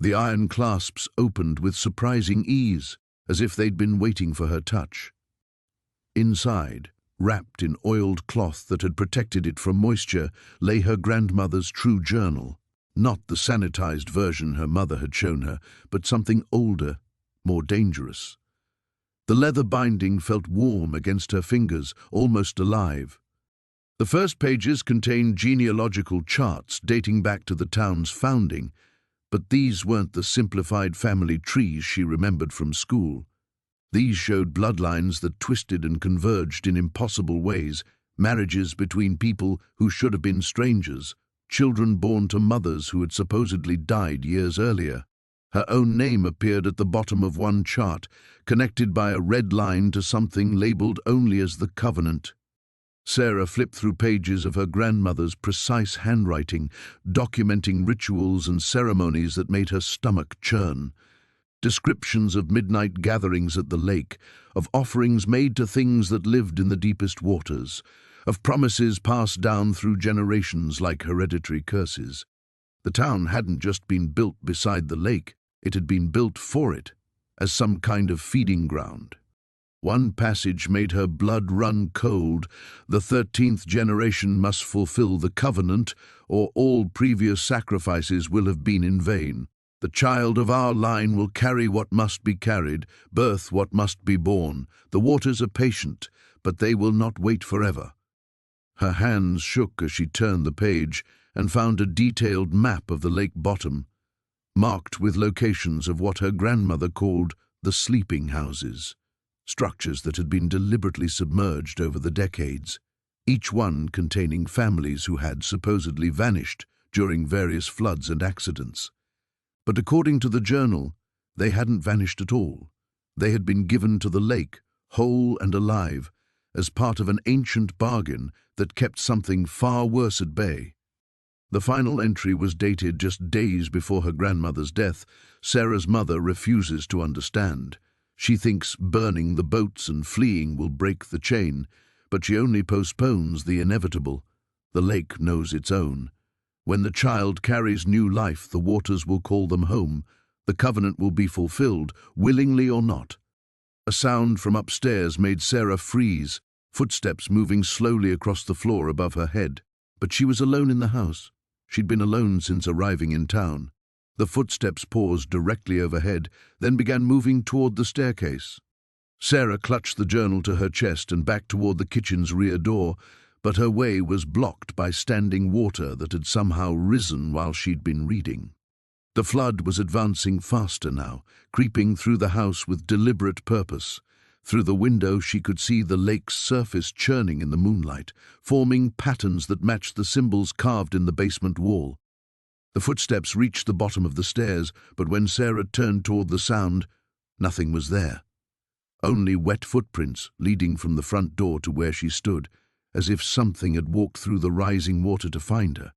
The iron clasps opened with surprising ease, as if they'd been waiting for her touch. Inside, wrapped in oiled cloth that had protected it from moisture, lay her grandmother's true journal. Not the sanitized version her mother had shown her, but something older, more dangerous. The leather binding felt warm against her fingers, almost alive. The first pages contained genealogical charts dating back to the town's founding, but these weren't the simplified family trees she remembered from school. These showed bloodlines that twisted and converged in impossible ways, marriages between people who should have been strangers, children born to mothers who had supposedly died years earlier. Her own name appeared at the bottom of one chart, connected by a red line to something labeled only as the Covenant. Sarah flipped through pages of her grandmother's precise handwriting, documenting rituals and ceremonies that made her stomach churn. Descriptions of midnight gatherings at the lake, of offerings made to things that lived in the deepest waters, of promises passed down through generations like hereditary curses. The town hadn't just been built beside the lake, it had been built for it, as some kind of feeding ground. One passage made her blood run cold. The 13th generation must fulfill the covenant, or all previous sacrifices will have been in vain. The child of our line will carry what must be carried, birth what must be born. The waters are patient, but they will not wait forever. Her hands shook as she turned the page and found a detailed map of the lake bottom, marked with locations of what her grandmother called the sleeping houses, structures that had been deliberately submerged over the decades, each one containing families who had supposedly vanished during various floods and accidents. But according to the journal, they hadn't vanished at all. They had been given to the lake, whole and alive, as part of an ancient bargain that kept something far worse at bay. The final entry was dated just days before her grandmother's death. Sarah's mother refuses to understand. She thinks burning the boats and fleeing will break the chain, but she only postpones the inevitable. The lake knows its own. When the child carries new life, the waters will call them home. The covenant will be fulfilled, willingly or not. A sound from upstairs made Sarah freeze, footsteps moving slowly across the floor above her head. But she was alone in the house. She'd been alone since arriving in town. The footsteps paused directly overhead, then began moving toward the staircase. Sarah clutched the journal to her chest and backed toward the kitchen's rear door, but her way was blocked by standing water that had somehow risen while she'd been reading. The flood was advancing faster now, creeping through the house with deliberate purpose. Through the window she could see the lake's surface churning in the moonlight, forming patterns that matched the symbols carved in the basement wall. The footsteps reached the bottom of the stairs, but when Sarah turned toward the sound, nothing was there. Only wet footprints leading from the front door to where she stood, as if something had walked through the rising water to find her.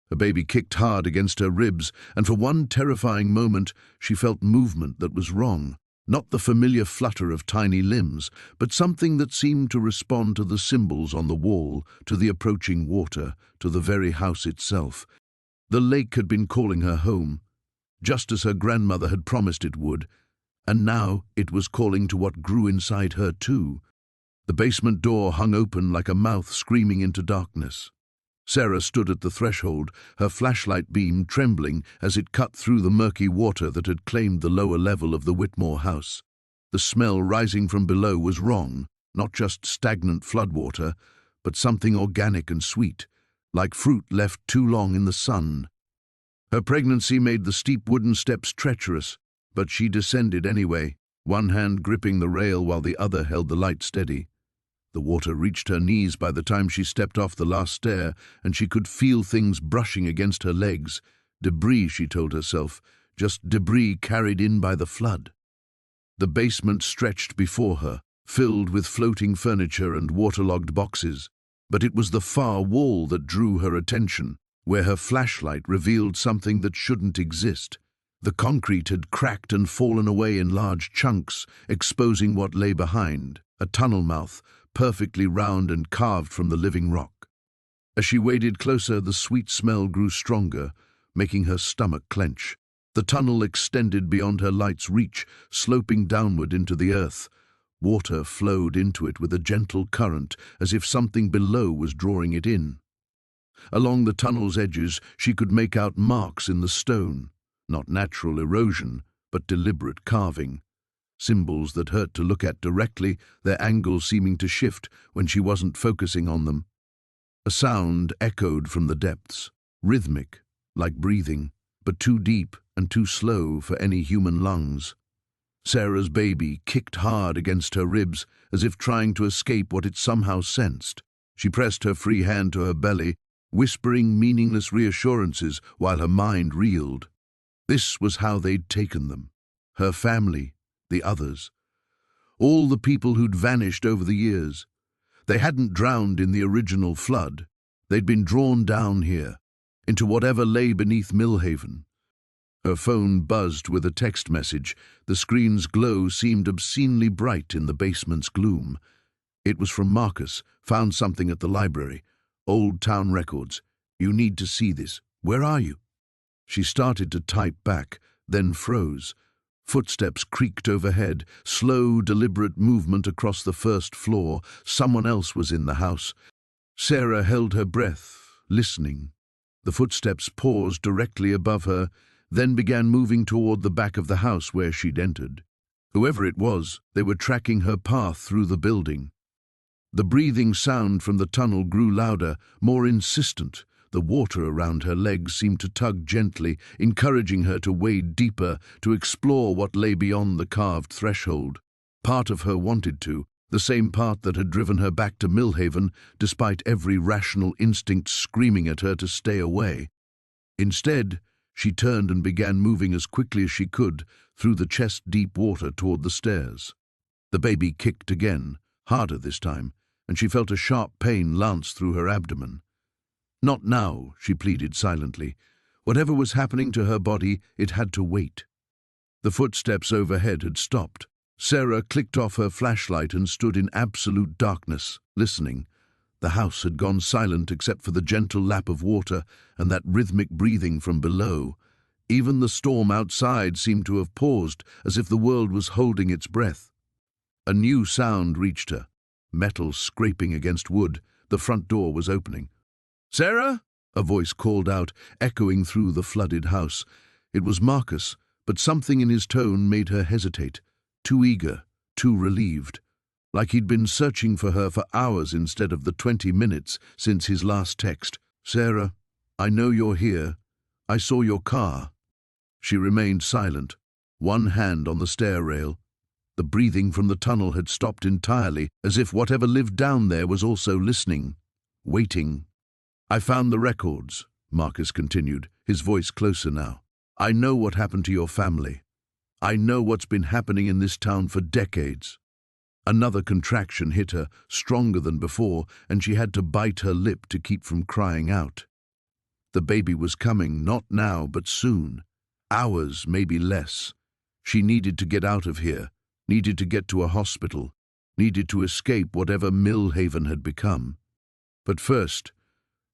Her baby kicked hard against her ribs, and for one terrifying moment she felt movement that was wrong. Not the familiar flutter of tiny limbs, but something that seemed to respond to the symbols on the wall, to the approaching water, to the very house itself. The lake had been calling her home, just as her grandmother had promised it would, and now it was calling to what grew inside her too. The basement door hung open like a mouth screaming into darkness. Sarah stood at the threshold, her flashlight beam trembling as it cut through the murky water that had claimed the lower level of the Whitmore house. The smell rising from below was wrong, not just stagnant floodwater, but something organic and sweet, like fruit left too long in the sun. Her pregnancy made the steep wooden steps treacherous, but she descended anyway, one hand gripping the rail while the other held the light steady. The water reached her knees by the time she stepped off the last stair, and she could feel things brushing against her legs. Debris, she told herself, just debris carried in by the flood. The basement stretched before her, filled with floating furniture and waterlogged boxes, but it was the far wall that drew her attention, where her flashlight revealed something that shouldn't exist. The concrete had cracked and fallen away in large chunks, exposing what lay behind, a tunnel mouth, perfectly round and carved from the living rock. As she waded closer, the sweet smell grew stronger, making her stomach clench. The tunnel extended beyond her light's reach, sloping downward into the earth. Water flowed into it with a gentle current, as if something below was drawing it in. Along the tunnel's edges, she could make out marks in the stone, not natural erosion, but deliberate carving. Symbols that hurt to look at directly, their angle seeming to shift when she wasn't focusing on them. A sound echoed from the depths, rhythmic, like breathing, but too deep and too slow for any human lungs. Sarah's baby kicked hard against her ribs, as if trying to escape what it somehow sensed. She pressed her free hand to her belly, whispering meaningless reassurances while her mind reeled. This was how they'd taken them. Her family, the others. All the people who'd vanished over the years. They hadn't drowned in the original flood. They'd been drawn down here, into whatever lay beneath Millhaven. Her phone buzzed with a text message. The screen's glow seemed obscenely bright in the basement's gloom. It was from Marcus. Found something at the library. Old town records. You need to see this. Where are you? She started to type back, then froze. Footsteps creaked overhead, slow, deliberate movement across the first floor. Someone else was in the house. Sarah held her breath, listening. The footsteps paused directly above her, then began moving toward the back of the house where she'd entered. Whoever it was, they were tracking her path through the building. The breathing sound from the tunnel grew louder, more insistent. The water around her legs seemed to tug gently, encouraging her to wade deeper, to explore what lay beyond the carved threshold. Part of her wanted to, the same part that had driven her back to Millhaven, despite every rational instinct screaming at her to stay away. Instead, she turned and began moving as quickly as she could through the chest-deep water toward the stairs. The baby kicked again, harder this time, and she felt a sharp pain lance through her abdomen. Not now, she pleaded silently. Whatever was happening to her body, it had to wait. The footsteps overhead had stopped. Sarah clicked off her flashlight and stood in absolute darkness, listening. The house had gone silent except for the gentle lap of water and that rhythmic breathing from below. Even the storm outside seemed to have paused, as if the world was holding its breath. A new sound reached her. Metal scraping against wood. The front door was opening. "Sarah?" a voice called out, echoing through the flooded house. It was Marcus, but something in his tone made her hesitate. Too eager, too relieved. Like he'd been searching for her for hours instead of the 20 minutes since his last text. "Sarah, I know you're here. I saw your car." She remained silent, one hand on the stair rail. The breathing from the tunnel had stopped entirely, as if whatever lived down there was also listening, waiting. "I found the records," Marcus continued, his voice closer now. "I know what happened to your family. I know what's been happening in this town for decades." Another contraction hit her, stronger than before, and she had to bite her lip to keep from crying out. The baby was coming, not now, but soon. Hours, maybe less. She needed to get out of here, needed to get to a hospital, needed to escape whatever Millhaven had become. But first,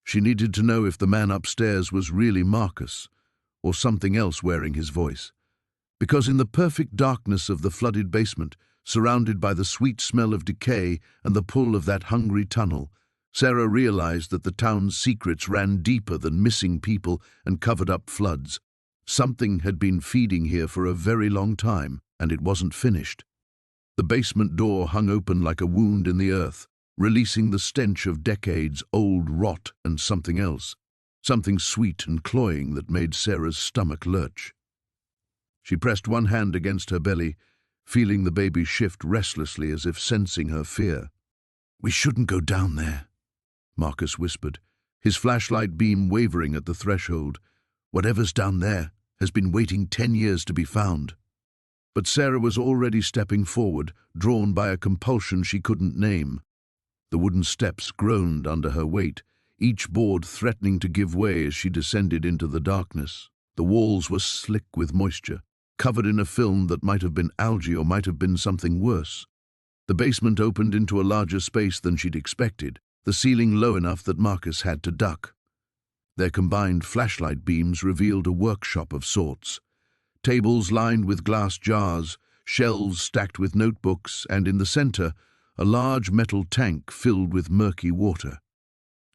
she needed to know if the man upstairs was really Marcus, or something else wearing his voice. Because in the perfect darkness of the flooded basement, surrounded by the sweet smell of decay and the pull of that hungry tunnel, Sarah realized that the town's secrets ran deeper than missing people and covered-up floods. Something had been feeding here for a very long time, and it wasn't finished. The basement door hung open like a wound in the earth, releasing the stench of decades-old rot and something else, something sweet and cloying that made Sarah's stomach lurch. She pressed one hand against her belly, feeling the baby shift restlessly as if sensing her fear. "We shouldn't go down there," Marcus whispered, his flashlight beam wavering at the threshold. "Whatever's down there has been waiting 10 years to be found." But Sarah was already stepping forward, drawn by a compulsion she couldn't name. The wooden steps groaned under her weight, each board threatening to give way as she descended into the darkness. The walls were slick with moisture, covered in a film that might have been algae or might have been something worse. The basement opened into a larger space than she'd expected, the ceiling low enough that Marcus had to duck. Their combined flashlight beams revealed a workshop of sorts. Tables lined with glass jars, shelves stacked with notebooks, and in the center, a large metal tank filled with murky water.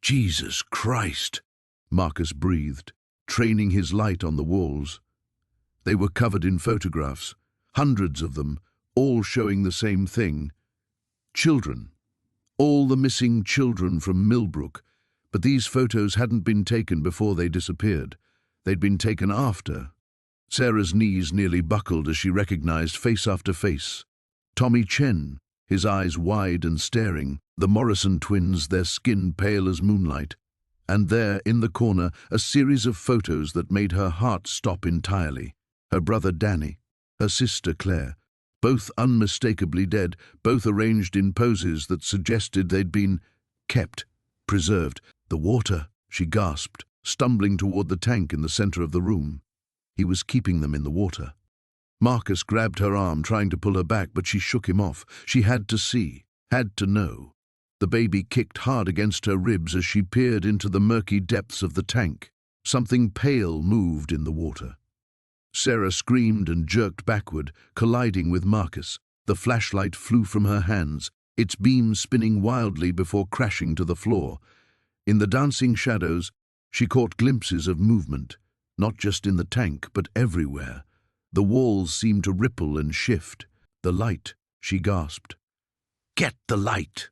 "Jesus Christ," Marcus breathed, training his light on the walls. They were covered in photographs, hundreds of them, all showing the same thing. Children. All the missing children from Millbrook. But these photos hadn't been taken before they disappeared. They'd been taken after. Sarah's knees nearly buckled as she recognized face after face. Tommy Chen, his eyes wide and staring, the Morrison twins, their skin pale as moonlight. And there, in the corner, a series of photos that made her heart stop entirely. Her brother Danny, her sister Claire, both unmistakably dead, both arranged in poses that suggested they'd been kept, preserved. "The water," she gasped, stumbling toward the tank in the center of the room. He was keeping them in the water. Marcus grabbed her arm, trying to pull her back, but she shook him off. She had to see, had to know. The baby kicked hard against her ribs as she peered into the murky depths of the tank. Something pale moved in the water. Sarah screamed and jerked backward, colliding with Marcus. The flashlight flew from her hands, its beam spinning wildly before crashing to the floor. In the dancing shadows, she caught glimpses of movement, not just in the tank, but everywhere. The walls seemed to ripple and shift. "The light," she gasped. "Get the light!"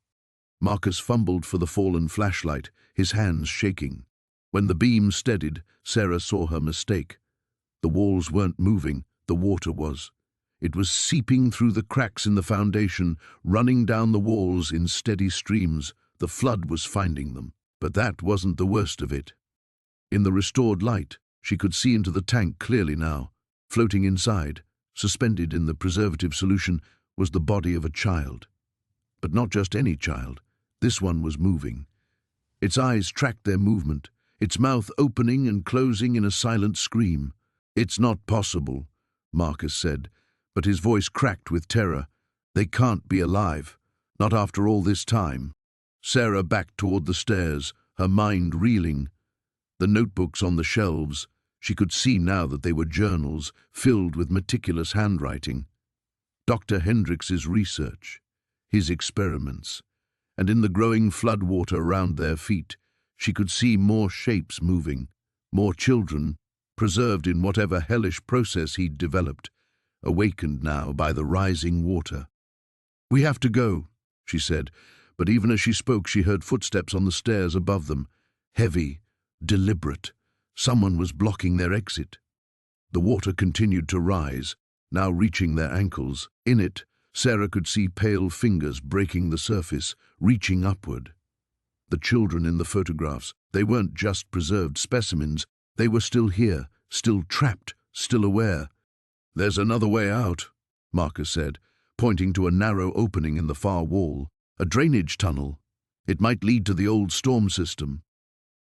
Marcus fumbled for the fallen flashlight, his hands shaking. When the beam steadied, Sarah saw her mistake. The walls weren't moving, the water was. It was seeping through the cracks in the foundation, running down the walls in steady streams. The flood was finding them. But that wasn't the worst of it. In the restored light, she could see into the tank clearly now. Floating inside, suspended in the preservative solution, was the body of a child. But not just any child. This one was moving. Its eyes tracked their movement, its mouth opening and closing in a silent scream. "It's not possible," Marcus said, but his voice cracked with terror. "They can't be alive. Not after all this time." Sarah backed toward the stairs, her mind reeling. The notebooks on the shelves, she could see now that they were journals filled with meticulous handwriting. Dr. Hendrix's research, his experiments, and in the growing floodwater around their feet, she could see more shapes moving, more children, preserved in whatever hellish process he'd developed, awakened now by the rising water. "We have to go," she said, but even as she spoke she heard footsteps on the stairs above them, heavy, deliberate. Someone was blocking their exit. The water continued to rise, now reaching their ankles. In it, Sarah could see pale fingers breaking the surface, reaching upward. The children in the photographs, they weren't just preserved specimens, they were still here, still trapped, still aware. "There's another way out," Marcus said, pointing to a narrow opening in the far wall. A drainage tunnel. It might lead to the old storm system.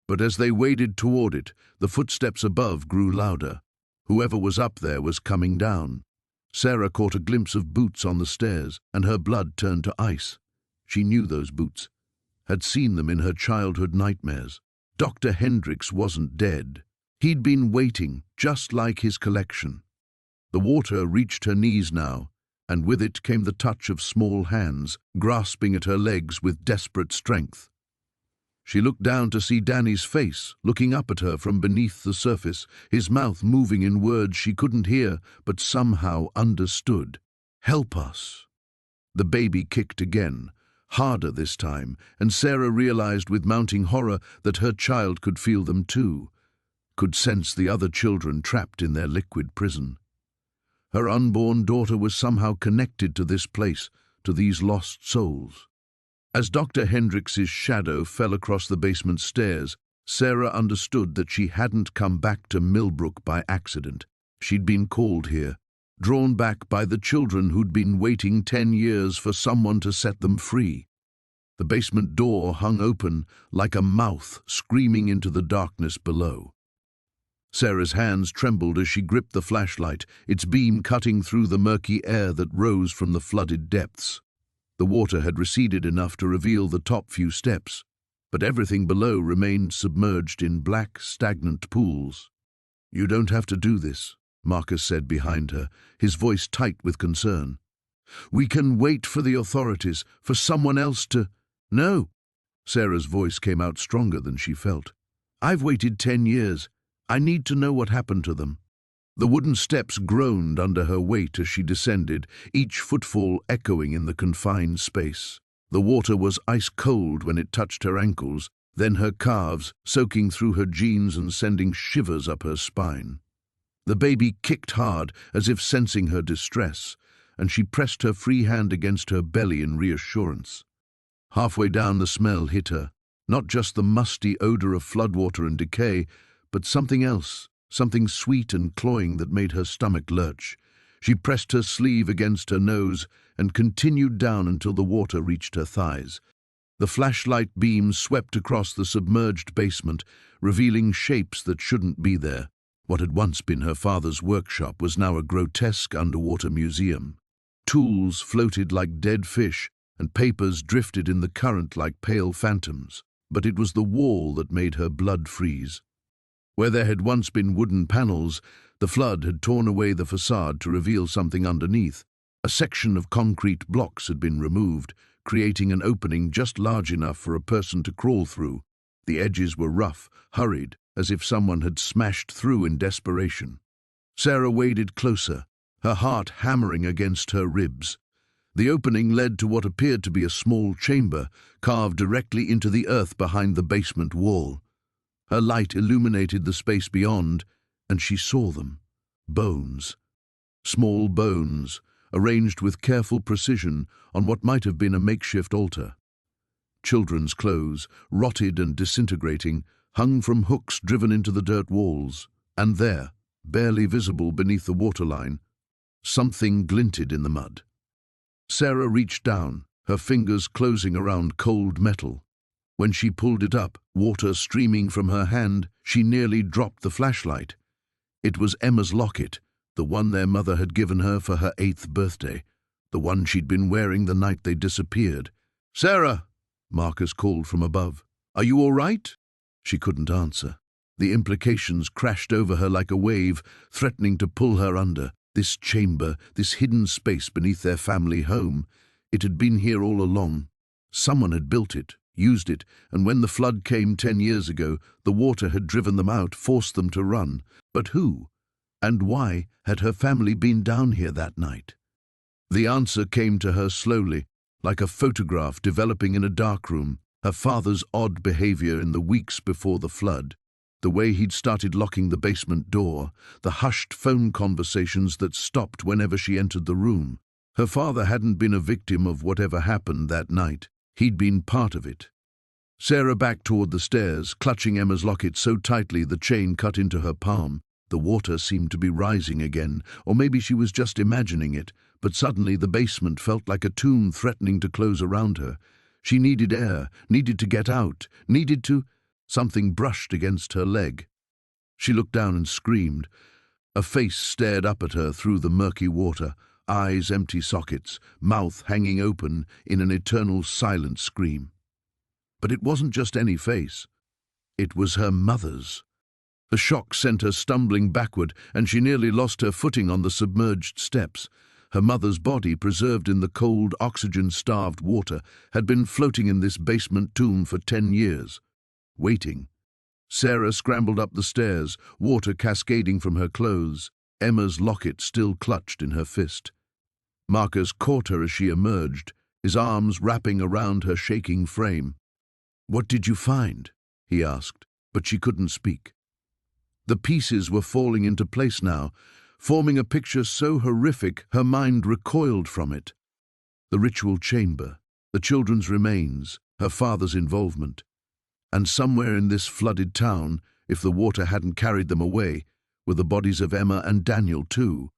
But as they waded toward it, the footsteps above grew louder. Whoever was up there was coming down. Sarah caught a glimpse of boots on the stairs, and her blood turned to ice. She knew those boots, had seen them in her childhood nightmares. Dr. Hendrix wasn't dead. He'd been waiting, just like his collection. The water reached her knees now, and with it came the touch of small hands, grasping at her legs with desperate strength. She looked down to see Danny's face, looking up at her from beneath the surface, his mouth moving in words she couldn't hear, but somehow understood. "Help us." The baby kicked again, harder this time, and Sarah realized with mounting horror that her child could feel them too, could sense the other children trapped in their liquid prison. Her unborn daughter was somehow connected to this place, to these lost souls. As Dr. Hendrix's shadow fell across the basement stairs, Sarah understood that she hadn't come back to Millbrook by accident. She'd been called here, drawn back by the children who'd been waiting 10 years for someone to set them free. The basement door hung open like a mouth screaming into the darkness below. Sarah's hands trembled as she gripped the flashlight, its beam cutting through the murky air that rose from the flooded depths. The water had receded enough to reveal the top few steps, but everything below remained submerged in black, stagnant pools. "You don't have to do this," Marcus said behind her, his voice tight with concern. "We can wait for the authorities, for someone else to—" "No." Sarah's voice came out stronger than she felt. "I've waited 10 years. I need to know what happened to them." The wooden steps groaned under her weight as she descended, each footfall echoing in the confined space. The water was ice-cold when it touched her ankles, then her calves, soaking through her jeans and sending shivers up her spine. The baby kicked hard, as if sensing her distress, and she pressed her free hand against her belly in reassurance. Halfway down, the smell hit her, not just the musty odor of floodwater and decay, but something else, something sweet and cloying that made her stomach lurch. She pressed her sleeve against her nose and continued down until the water reached her thighs. The flashlight beam swept across the submerged basement, revealing shapes that shouldn't be there. What had once been her father's workshop was now a grotesque underwater museum. Tools floated like dead fish, and papers drifted in the current like pale phantoms. But it was the wall that made her blood freeze. Where there had once been wooden panels, the flood had torn away the facade to reveal something underneath. A section of concrete blocks had been removed, creating an opening just large enough for a person to crawl through. The edges were rough, hurried, as if someone had smashed through in desperation. Sarah waded closer, her heart hammering against her ribs. The opening led to what appeared to be a small chamber, carved directly into the earth behind the basement wall. Her light illuminated the space beyond, and she saw them. Bones. Small bones, arranged with careful precision on what might have been a makeshift altar. Children's clothes, rotted and disintegrating, hung from hooks driven into the dirt walls. And there, barely visible beneath the waterline, something glinted in the mud. Sarah reached down, her fingers closing around cold metal. When she pulled it up, water streaming from her hand, she nearly dropped the flashlight. It was Emma's locket, the one their mother had given her for her 8th birthday, the one she'd been wearing the night they disappeared. "Sarah!" Marcus called from above. "Are you all right?" She couldn't answer. The implications crashed over her like a wave, threatening to pull her under. This chamber, this hidden space beneath their family home, it had been here all along. Someone had built it, used it, and when the flood came 10 years ago, the water had driven them out, forced them to run. But who, and why, had her family been down here that night? The answer came to her slowly, like a photograph developing in a darkroom. Her father's odd behavior in the weeks before the flood, the way he'd started locking the basement door, the hushed phone conversations that stopped whenever she entered the room. Her father hadn't been a victim of whatever happened that night. He'd been part of it. Sarah backed toward the stairs, clutching Emma's locket so tightly the chain cut into her palm. The water seemed to be rising again, or maybe she was just imagining it, but suddenly the basement felt like a tomb threatening to close around her. She needed air, needed to get out, needed to— Something brushed against her leg. She looked down and screamed. A face stared up at her through the murky water, eyes empty sockets, mouth hanging open in an eternal silent scream. But it wasn't just any face. It was her mother's. The shock sent her stumbling backward, and she nearly lost her footing on the submerged steps. Her mother's body, preserved in the cold, oxygen-starved water, had been floating in this basement tomb for 10 years. Waiting. Sarah scrambled up the stairs, water cascading from her clothes, Emma's locket still clutched in her fist. Marcus caught her as she emerged, his arms wrapping around her shaking frame. "What did you find?" he asked, but she couldn't speak. The pieces were falling into place now, forming a picture so horrific her mind recoiled from it. The ritual chamber, the children's remains, her father's involvement. And somewhere in this flooded town, if the water hadn't carried them away, were the bodies of Emma and Daniel too.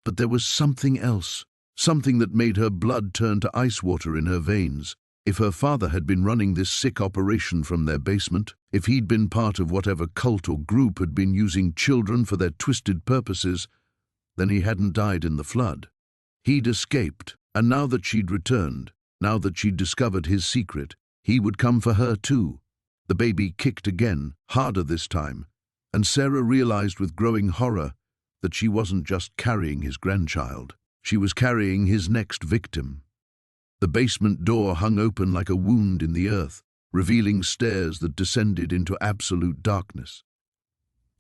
But there was something else, something that made her blood turn to ice water in her veins. If her father had been running this sick operation from their basement, if he'd been part of whatever cult or group had been using children for their twisted purposes, then he hadn't died in the flood. He'd escaped, and now that she'd returned, now that she'd discovered his secret, he would come for her too. The baby kicked again, harder this time, and Sarah realized with growing horror that she wasn't just carrying his grandchild. She was carrying his next victim. The basement door hung open like a wound in the earth, revealing stairs that descended into absolute darkness.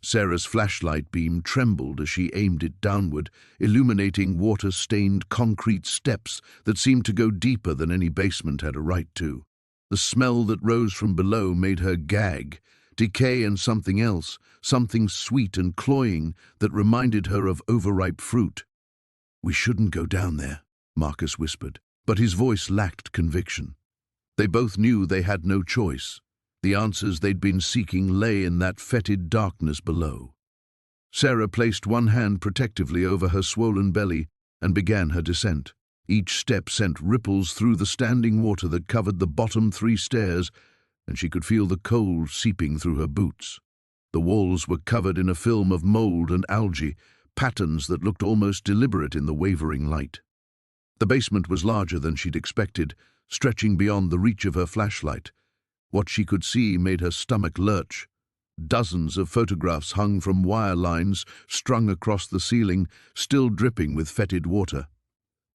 Sarah's flashlight beam trembled as she aimed it downward, illuminating water-stained concrete steps that seemed to go deeper than any basement had a right to. The smell that rose from below made her gag, decay and something else, something sweet and cloying that reminded her of overripe fruit. "We shouldn't go down there," Marcus whispered, but his voice lacked conviction. They both knew they had no choice. The answers they'd been seeking lay in that fetid darkness below. Sarah placed one hand protectively over her swollen belly and began her descent. Each step sent ripples through the standing water that covered the bottom 3 stairs, and she could feel the cold seeping through her boots. The walls were covered in a film of mold and algae, patterns that looked almost deliberate in the wavering light. The basement was larger than she'd expected, stretching beyond the reach of her flashlight. What she could see made her stomach lurch. Dozens of photographs hung from wire lines strung across the ceiling, still dripping with fetid water.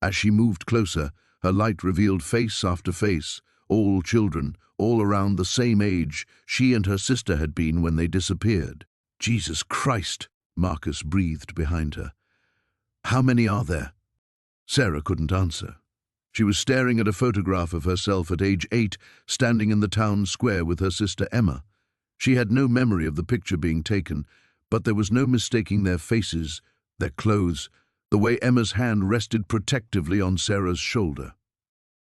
As she moved closer, her light revealed face after face, all children, all around the same age she and her sister had been when they disappeared. "Jesus Christ," Marcus breathed behind her. "How many are there?" Sarah couldn't answer. She was staring at a photograph of herself at age 8, standing in the town square with her sister Emma. She had no memory of the picture being taken, but there was no mistaking their faces, their clothes, the way Emma's hand rested protectively on Sarah's shoulder.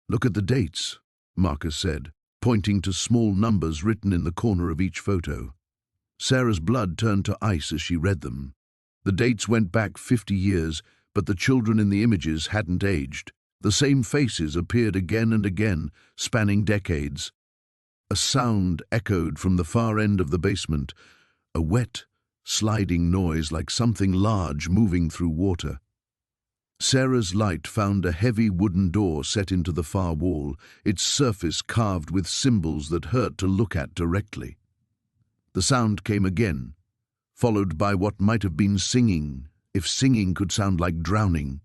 "Look at the dates," Marcus said, pointing to small numbers written in the corner of each photo. Sarah's blood turned to ice as she read them. The dates went back 50 years, but the children in the images hadn't aged. The same faces appeared again and again, spanning decades. A sound echoed from the far end of the basement, a wet, sliding noise like something large moving through water. Sarah's light found a heavy wooden door set into the far wall, its surface carved with symbols that hurt to look at directly. The sound came again, followed by what might have been singing, if singing could sound like drowning.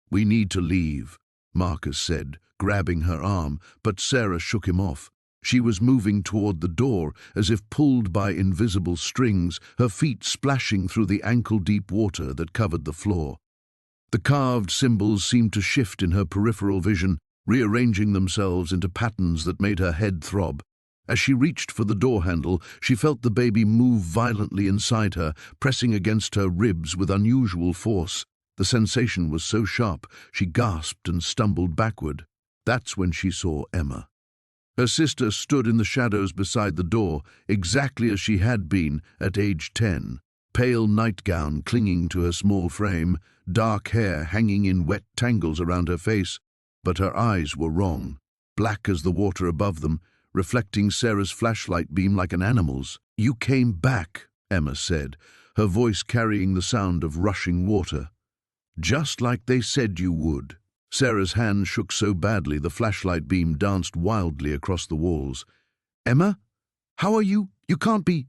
"We need to leave," Marcus said, grabbing her arm, but Sarah shook him off. She was moving toward the door, as if pulled by invisible strings, her feet splashing through the ankle-deep water that covered the floor. The carved symbols seemed to shift in her peripheral vision, rearranging themselves into patterns that made her head throb. As she reached for the door handle, she felt the baby move violently inside her, pressing against her ribs with unusual force. The sensation was so sharp, she gasped and stumbled backward. That's when she saw Emma. Her sister stood in the shadows beside the door, exactly as she had been at age 10, pale nightgown clinging to her small frame, dark hair hanging in wet tangles around her face, but her eyes were wrong, black as the water above them, reflecting Sarah's flashlight beam like an animal's. "You came back," Emma said, her voice carrying the sound of rushing water. "Just like they said you would." Sarah's hand shook so badly the flashlight beam danced wildly across the walls. "Emma? How are you? You can't be—"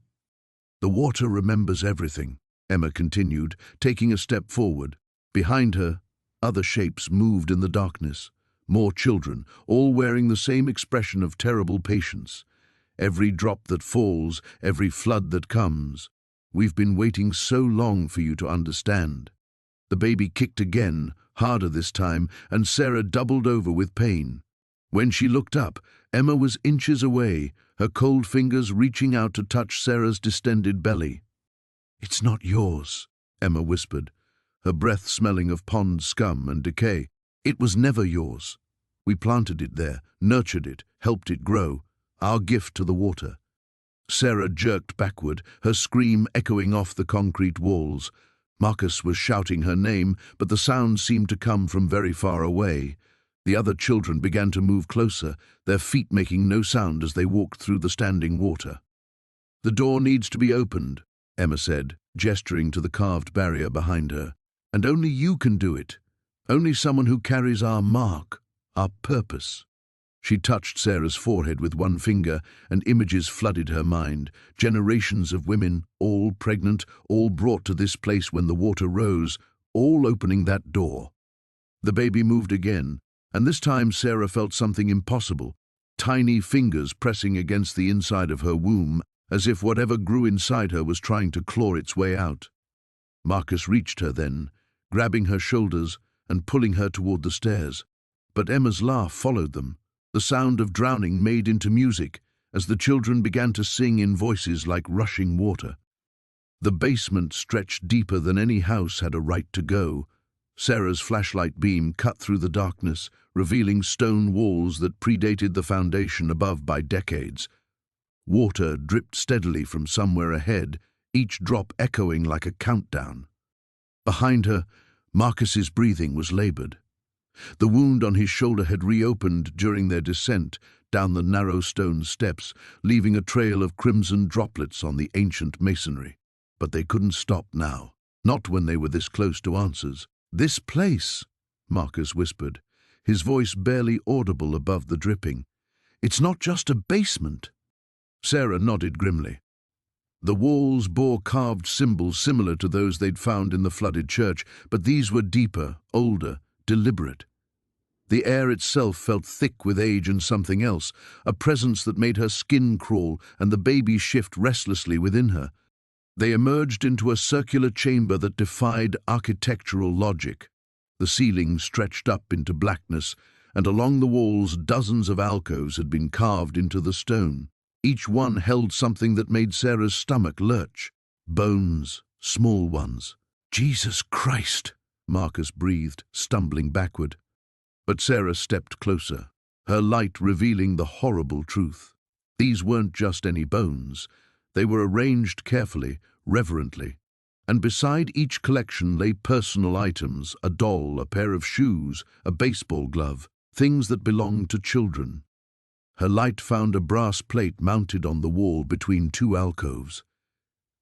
"The water remembers everything," Emma continued, taking a step forward. Behind her, other shapes moved in the darkness. More children, all wearing the same expression of terrible patience. "Every drop that falls, every flood that comes. We've been waiting so long for you to understand." The baby kicked again, harder this time, and Sarah doubled over with pain. When she looked up, Emma was inches away, her cold fingers reaching out to touch Sarah's distended belly. "It's not yours," Emma whispered, her breath smelling of pond scum and decay. "It was never yours. We planted it there, nurtured it, helped it grow, our gift to the water." Sarah jerked backward, her scream echoing off the concrete walls. Marcus was shouting her name, but the sound seemed to come from very far away. The other children began to move closer, their feet making no sound as they walked through the standing water. "The door needs to be opened," Emma said, gesturing to the carved barrier behind her. "And only you can do it. Only someone who carries our mark, our purpose." She touched Sarah's forehead with one finger, and images flooded her mind. Generations of women, all pregnant, all brought to this place when the water rose, all opening that door. The baby moved again, and this time Sarah felt something impossible. Tiny fingers pressing against the inside of her womb, as if whatever grew inside her was trying to claw its way out. Marcus reached her then, grabbing her shoulders and pulling her toward the stairs. But Emma's laugh followed them, the sound of drowning made into music as the children began to sing in voices like rushing water. The basement stretched deeper than any house had a right to go. Sarah's flashlight beam cut through the darkness, revealing stone walls that predated the foundation above by decades. Water dripped steadily from somewhere ahead, each drop echoing like a countdown. Behind her, Marcus's breathing was labored. The wound on his shoulder had reopened during their descent down the narrow stone steps, leaving a trail of crimson droplets on the ancient masonry. But they couldn't stop now, not when they were this close to answers. "This place," Marcus whispered, his voice barely audible above the dripping. "It's not just a basement." Sarah nodded grimly. The walls bore carved symbols similar to those they'd found in the flooded church, but these were deeper, older, deliberate. The air itself felt thick with age and something else, a presence that made her skin crawl and the baby shift restlessly within her. They emerged into a circular chamber that defied architectural logic. The ceiling stretched up into blackness, and along the walls dozens of alcoves had been carved into the stone. Each one held something that made Sarah's stomach lurch. Bones, small ones. "Jesus Christ!" Marcus breathed, stumbling backward. But Sarah stepped closer, her light revealing the horrible truth. These weren't just any bones. They were arranged carefully, reverently, and beside each collection lay personal items, a doll, a pair of shoes, a baseball glove, things that belonged to children. Her light found a brass plate mounted on the wall between two alcoves.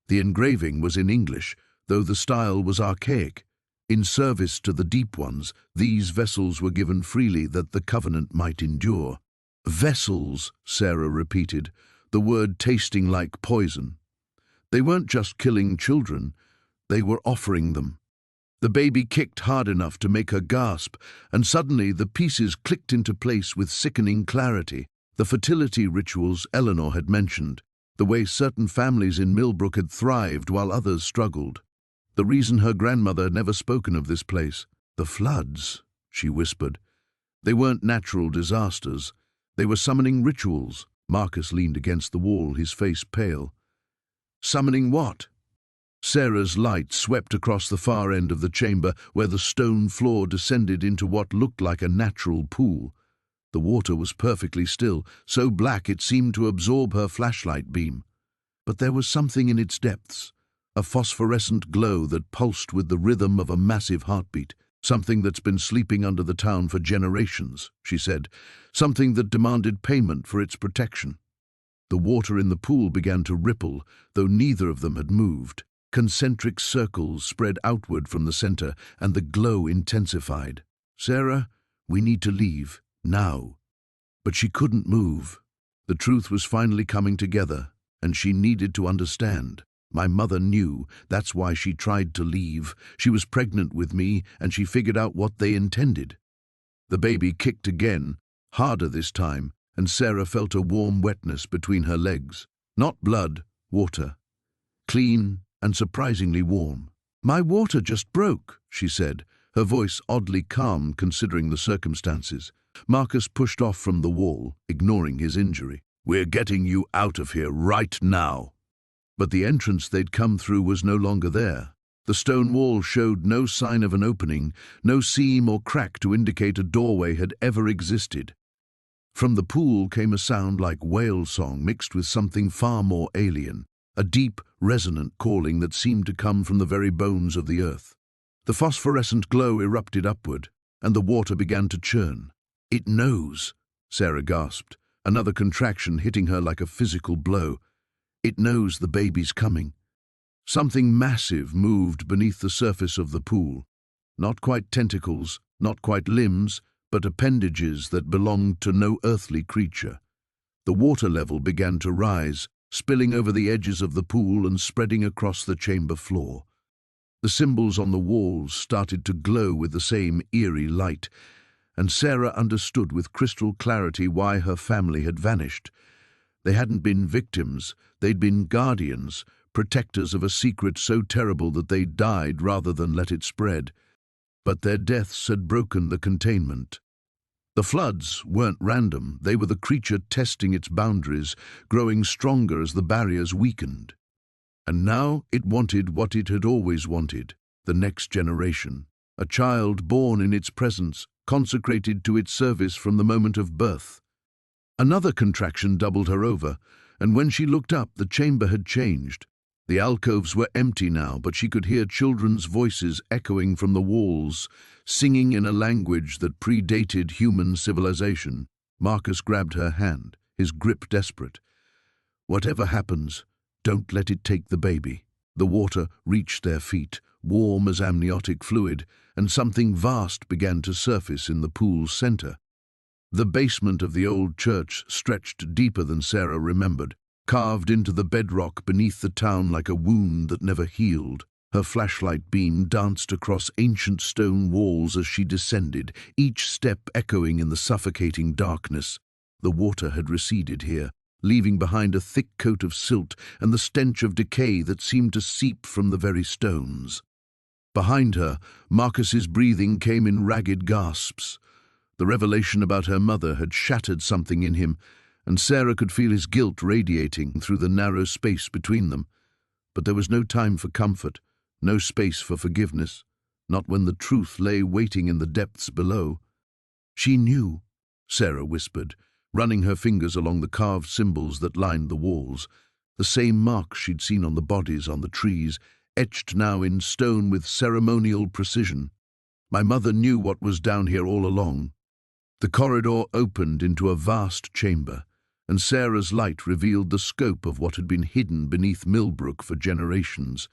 The engraving was in English, though the style was archaic. In service to the deep ones, these vessels were given freely that the covenant might endure. "Vessels," Sarah repeated, the word tasting like poison. They weren't just killing children, they were offering them. The baby kicked hard enough to make her gasp, and suddenly the pieces clicked into place with sickening clarity. The fertility rituals Eleanor had mentioned, the way certain families in Millbrook had thrived while others struggled. The reason her grandmother had never spoken of this place. "The floods," she whispered. "They weren't natural disasters. They were summoning rituals." Marcus leaned against the wall, his face pale. "Summoning what?" Sarah's light swept across the far end of the chamber, where the stone floor descended into what looked like a natural pool. The water was perfectly still, so black it seemed to absorb her flashlight beam. But there was something in its depths, a phosphorescent glow that pulsed with the rhythm of a massive heartbeat, something that's been sleeping under the town for generations, she said, something that demanded payment for its protection. The water in the pool began to ripple, though neither of them had moved. Concentric circles spread outward from the center, and the glow intensified. "Sarah, we need to leave, now." But she couldn't move. The truth was finally coming together, and she needed to understand. My mother knew, that's why she tried to leave. She was pregnant with me, and she figured out what they intended. The baby kicked again, harder this time, and Sarah felt a warm wetness between her legs. Not blood, water. Clean and surprisingly warm. "My water just broke," she said, her voice oddly calm considering the circumstances. Marcus pushed off from the wall, ignoring his injury. "We're getting you out of here right now." But the entrance they'd come through was no longer there. The stone wall showed no sign of an opening, no seam or crack to indicate a doorway had ever existed. From the pool came a sound like whale song mixed with something far more alien, a deep, resonant calling that seemed to come from the very bones of the earth. The phosphorescent glow erupted upward, and the water began to churn. "It knows," Sarah gasped, another contraction hitting her like a physical blow. "It knows the baby's coming." Something massive moved beneath the surface of the pool. Not quite tentacles, not quite limbs, but appendages that belonged to no earthly creature. The water level began to rise, spilling over the edges of the pool and spreading across the chamber floor. The symbols on the walls started to glow with the same eerie light, and Sarah understood with crystal clarity why her family had vanished. They hadn't been victims, they'd been guardians, protectors of a secret so terrible that they died rather than let it spread. But their deaths had broken the containment. The floods weren't random, they were the creature testing its boundaries, growing stronger as the barriers weakened. And now it wanted what it had always wanted, the next generation, a child born in its presence, consecrated to its service from the moment of birth. Another contraction doubled her over, and when she looked up, the chamber had changed. The alcoves were empty now, but she could hear children's voices echoing from the walls, singing in a language that predated human civilization. Marcus grabbed her hand, his grip desperate. "Whatever happens, don't let it take the baby." The water reached their feet, warm as amniotic fluid, and something vast began to surface in the pool's center. The basement of the old church stretched deeper than Sarah remembered, carved into the bedrock beneath the town like a wound that never healed. Her flashlight beam danced across ancient stone walls as she descended, each step echoing in the suffocating darkness. The water had receded here, leaving behind a thick coat of silt and the stench of decay that seemed to seep from the very stones. Behind her, Marcus's breathing came in ragged gasps. The revelation about her mother had shattered something in him, and Sarah could feel his guilt radiating through the narrow space between them. But there was no time for comfort, no space for forgiveness, not when the truth lay waiting in the depths below. "She knew," Sarah whispered, running her fingers along the carved symbols that lined the walls, the same marks she'd seen on the bodies on the trees, etched now in stone with ceremonial precision. "My mother knew what was down here all along." The corridor opened into a vast chamber, and Sarah's light revealed the scope of what had been hidden beneath Millbrook for generations.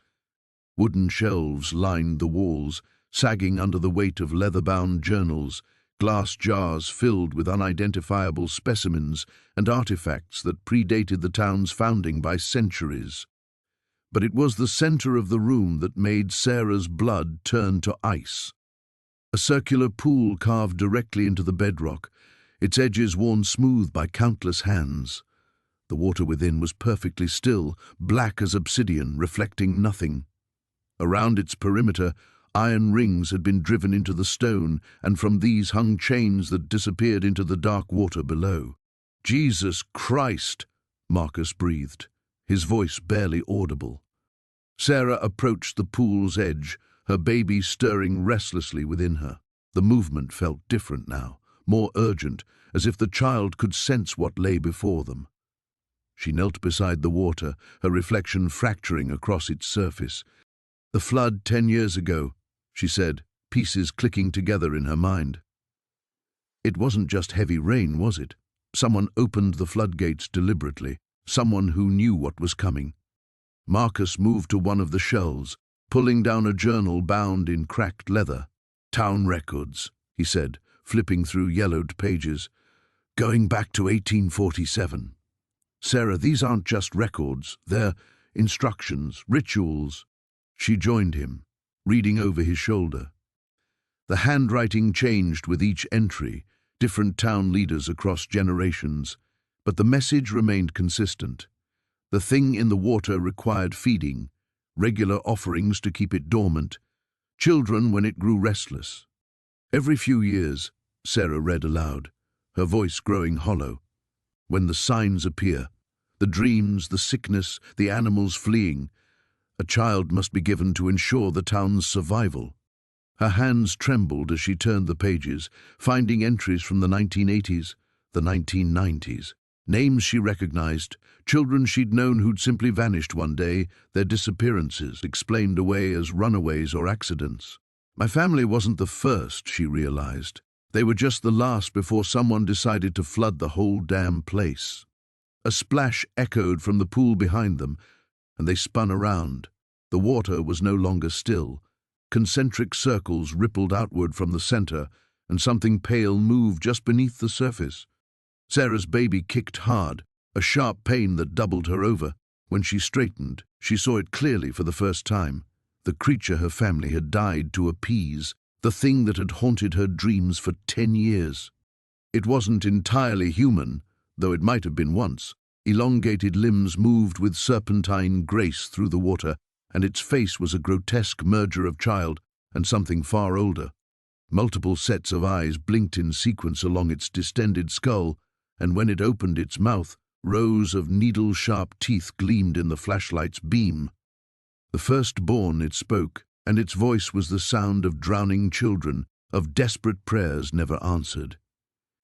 Wooden shelves lined the walls, sagging under the weight of leather-bound journals, glass jars filled with unidentifiable specimens and artifacts that predated the town's founding by centuries. But it was the center of the room that made Sarah's blood turn to ice. A circular pool carved directly into the bedrock, its edges worn smooth by countless hands. The water within was perfectly still, black as obsidian, reflecting nothing. Around its perimeter, iron rings had been driven into the stone, and from these hung chains that disappeared into the dark water below. "Jesus Christ!" Marcus breathed, his voice barely audible. Sarah approached the pool's edge, her baby stirring restlessly within her. The movement felt different now, more urgent, as if the child could sense what lay before them. She knelt beside the water, her reflection fracturing across its surface. "The flood 10 years ago," she said, pieces clicking together in her mind. "It wasn't just heavy rain, was it? Someone opened the floodgates deliberately, someone who knew what was coming." Marcus moved to one of the shelves, pulling down a journal bound in cracked leather. "Town records," he said, flipping through yellowed pages. "Going back to 1847. Sarah, these aren't just records, they're instructions, rituals." She joined him, reading over his shoulder. The handwriting changed with each entry, different town leaders across generations, but the message remained consistent. The thing in the water required feeding, regular offerings to keep it dormant, children when it grew restless. "Every few years," Sarah read aloud, her voice growing hollow, "when the signs appear, the dreams, the sickness, the animals fleeing, a child must be given to ensure the town's survival." Her hands trembled as she turned the pages, finding entries from the 1980s, the 1990s. Names she recognized, children she'd known who'd simply vanished one day, their disappearances explained away as runaways or accidents. My family wasn't the first, she realized. They were just the last before someone decided to flood the whole damn place. A splash echoed from the pool behind them, and they spun around. The water was no longer still. Concentric circles rippled outward from the center, and something pale moved just beneath the surface. Sarah's baby kicked hard, a sharp pain that doubled her over. When she straightened, she saw it clearly for the first time. The creature her family had died to appease, the thing that had haunted her dreams for 10 years. It wasn't entirely human, though it might have been once. Elongated limbs moved with serpentine grace through the water, and its face was a grotesque merger of child and something far older. Multiple sets of eyes blinked in sequence along its distended skull, and when it opened its mouth, rows of needle-sharp teeth gleamed in the flashlight's beam. The firstborn, it spoke, and its voice was the sound of drowning children, of desperate prayers never answered.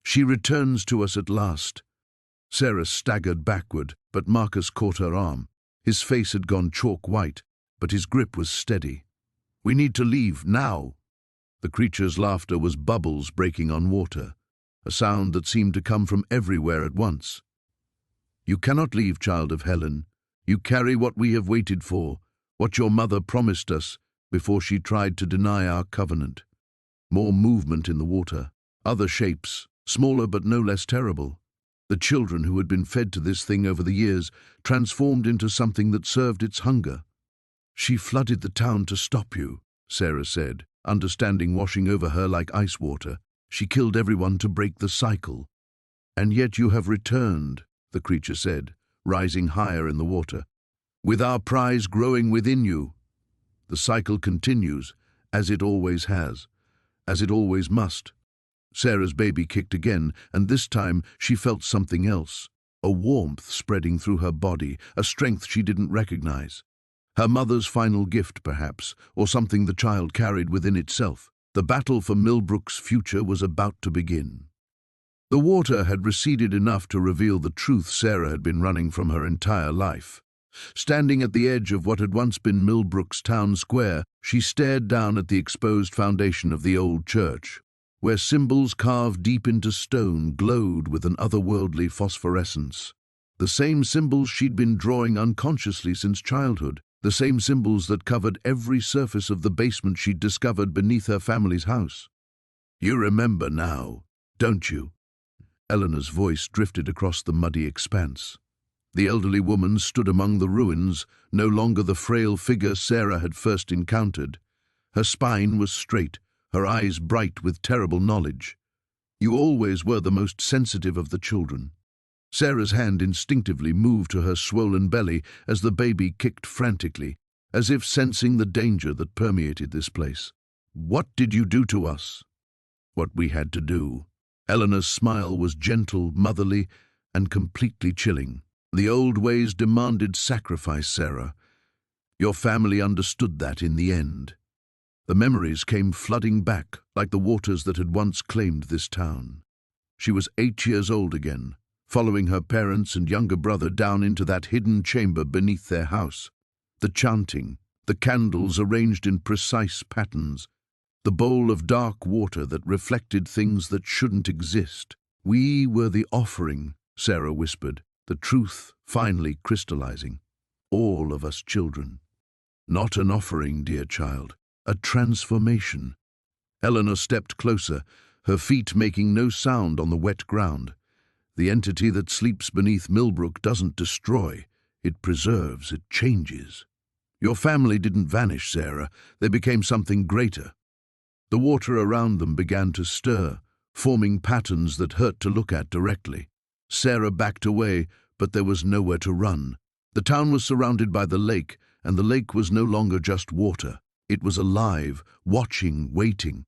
"She returns to us at last." Sarah staggered backward, but Marcus caught her arm. His face had gone chalk white, but his grip was steady. "We need to leave, now." The creature's laughter was bubbles breaking on water, a sound that seemed to come from everywhere at once. "You cannot leave, child of Helen. You carry what we have waited for, what your mother promised us before she tried to deny our covenant." More movement in the water, other shapes, smaller but no less terrible. The children who had been fed to this thing over the years transformed into something that served its hunger. "She flooded the town to stop you," Sarah said, understanding washing over her like ice water. "She killed everyone to break the cycle." "And yet you have returned," the creature said, rising higher in the water, "with our prize growing within you. The cycle continues, as it always has, as it always must." Sarah's baby kicked again, and this time she felt something else, a warmth spreading through her body, a strength she didn't recognize. Her mother's final gift, perhaps, or something the child carried within itself. The battle for Millbrook's future was about to begin. The water had receded enough to reveal the truth Sarah had been running from her entire life. Standing at the edge of what had once been Millbrook's town square, she stared down at the exposed foundation of the old church, where symbols carved deep into stone glowed with an otherworldly phosphorescence. The same symbols she'd been drawing unconsciously since childhood, the same symbols that covered every surface of the basement she'd discovered beneath her family's house. "You remember now, don't you?" Eleanor's voice drifted across the muddy expanse. The elderly woman stood among the ruins, no longer the frail figure Sarah had first encountered. Her spine was straight, her eyes bright with terrible knowledge. "You always were the most sensitive of the children." Sarah's hand instinctively moved to her swollen belly as the baby kicked frantically, as if sensing the danger that permeated this place. "What did you do to us?" "What we had to do." Eleanor's smile was gentle, motherly, and completely chilling. "The old ways demanded sacrifice, Sarah. Your family understood that in the end." The memories came flooding back like the waters that had once claimed this town. She was 8 years old again, following her parents and younger brother down into that hidden chamber beneath their house. The chanting, the candles arranged in precise patterns, the bowl of dark water that reflected things that shouldn't exist. "We were the offering," Sarah whispered, the truth finally crystallizing. "All of us children." "Not an offering, dear child. A transformation." Eleanor stepped closer, her feet making no sound on the wet ground. "The entity that sleeps beneath Millbrook doesn't destroy, it preserves, it changes. Your family didn't vanish, Sarah, they became something greater." The water around them began to stir, forming patterns that hurt to look at directly. Sarah backed away, but there was nowhere to run. The town was surrounded by the lake, and the lake was no longer just water. It was alive, watching, waiting.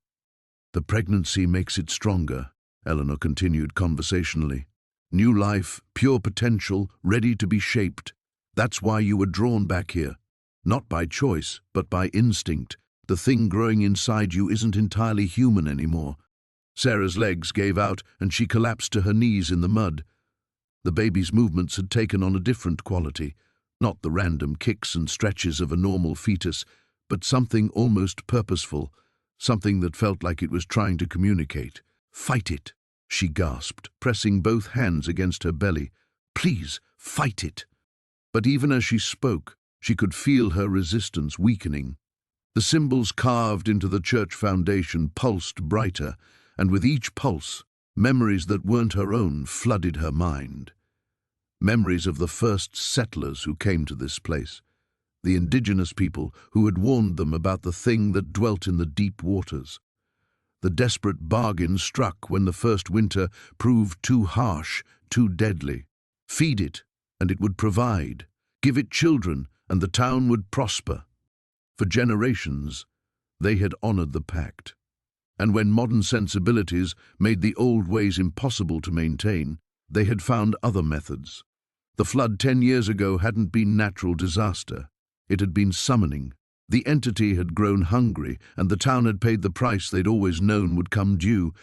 "The pregnancy makes it stronger," Eleanor continued conversationally. "New life, pure potential, ready to be shaped. That's why you were drawn back here. Not by choice, but by instinct. The thing growing inside you isn't entirely human anymore." Sarah's legs gave out, and she collapsed to her knees in the mud. The baby's movements had taken on a different quality, not the random kicks and stretches of a normal fetus, but something almost purposeful, something that felt like it was trying to communicate. "Fight it," she gasped, pressing both hands against her belly. "Please, fight it." But even as she spoke, she could feel her resistance weakening. The symbols carved into the church foundation pulsed brighter, and with each pulse, memories that weren't her own flooded her mind. Memories of the first settlers who came to this place, the indigenous people who had warned them about the thing that dwelt in the deep waters. The desperate bargain struck when the first winter proved too harsh, too deadly. Feed it, and it would provide. Give it children, and the town would prosper. For generations, they had honored the pact. And when modern sensibilities made the old ways impossible to maintain, they had found other methods. The flood 10 years ago hadn't been natural disaster. It had been summoning. The entity had grown hungry, and the town had paid the price they'd always known would come due.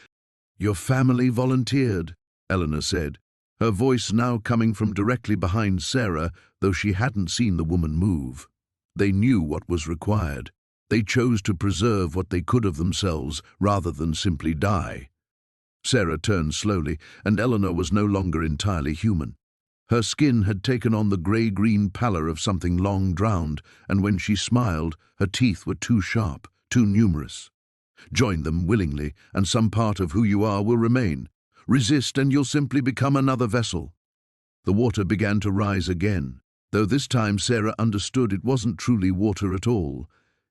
"Your family volunteered," Eleanor said, her voice now coming from directly behind Sarah, though she hadn't seen the woman move. They knew what was required. They chose to preserve what they could of themselves rather than simply die. Sarah turned slowly, and Eleanor was no longer entirely human. Her skin had taken on the grey-green pallor of something long drowned, and when she smiled, her teeth were too sharp, too numerous. Join them willingly, and some part of who you are will remain. Resist, and you'll simply become another vessel. The water began to rise again, though this time Sarah understood it wasn't truly water at all.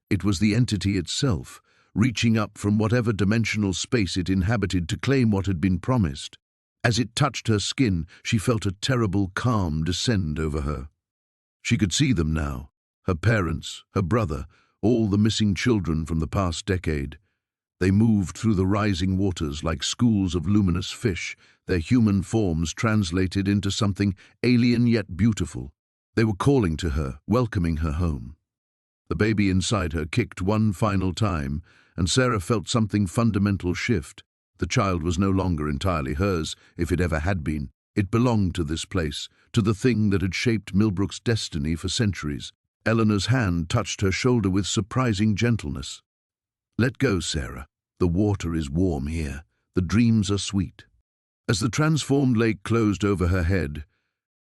It was the entity itself, reaching up from whatever dimensional space it inhabited to claim what had been promised. As it touched her skin, she felt a terrible calm descend over her. She could see them now, her parents, her brother, all the missing children from the past decade. They moved through the rising waters like schools of luminous fish, their human forms translated into something alien yet beautiful. They were calling to her, welcoming her home. The baby inside her kicked one final time, and Sarah felt something fundamental shift. The child was no longer entirely hers, if it ever had been. It belonged to this place, to the thing that had shaped Millbrook's destiny for centuries. Eleanor's hand touched her shoulder with surprising gentleness. "Let go, Sarah. The water is warm here. The dreams are sweet." As the transformed lake closed over her head,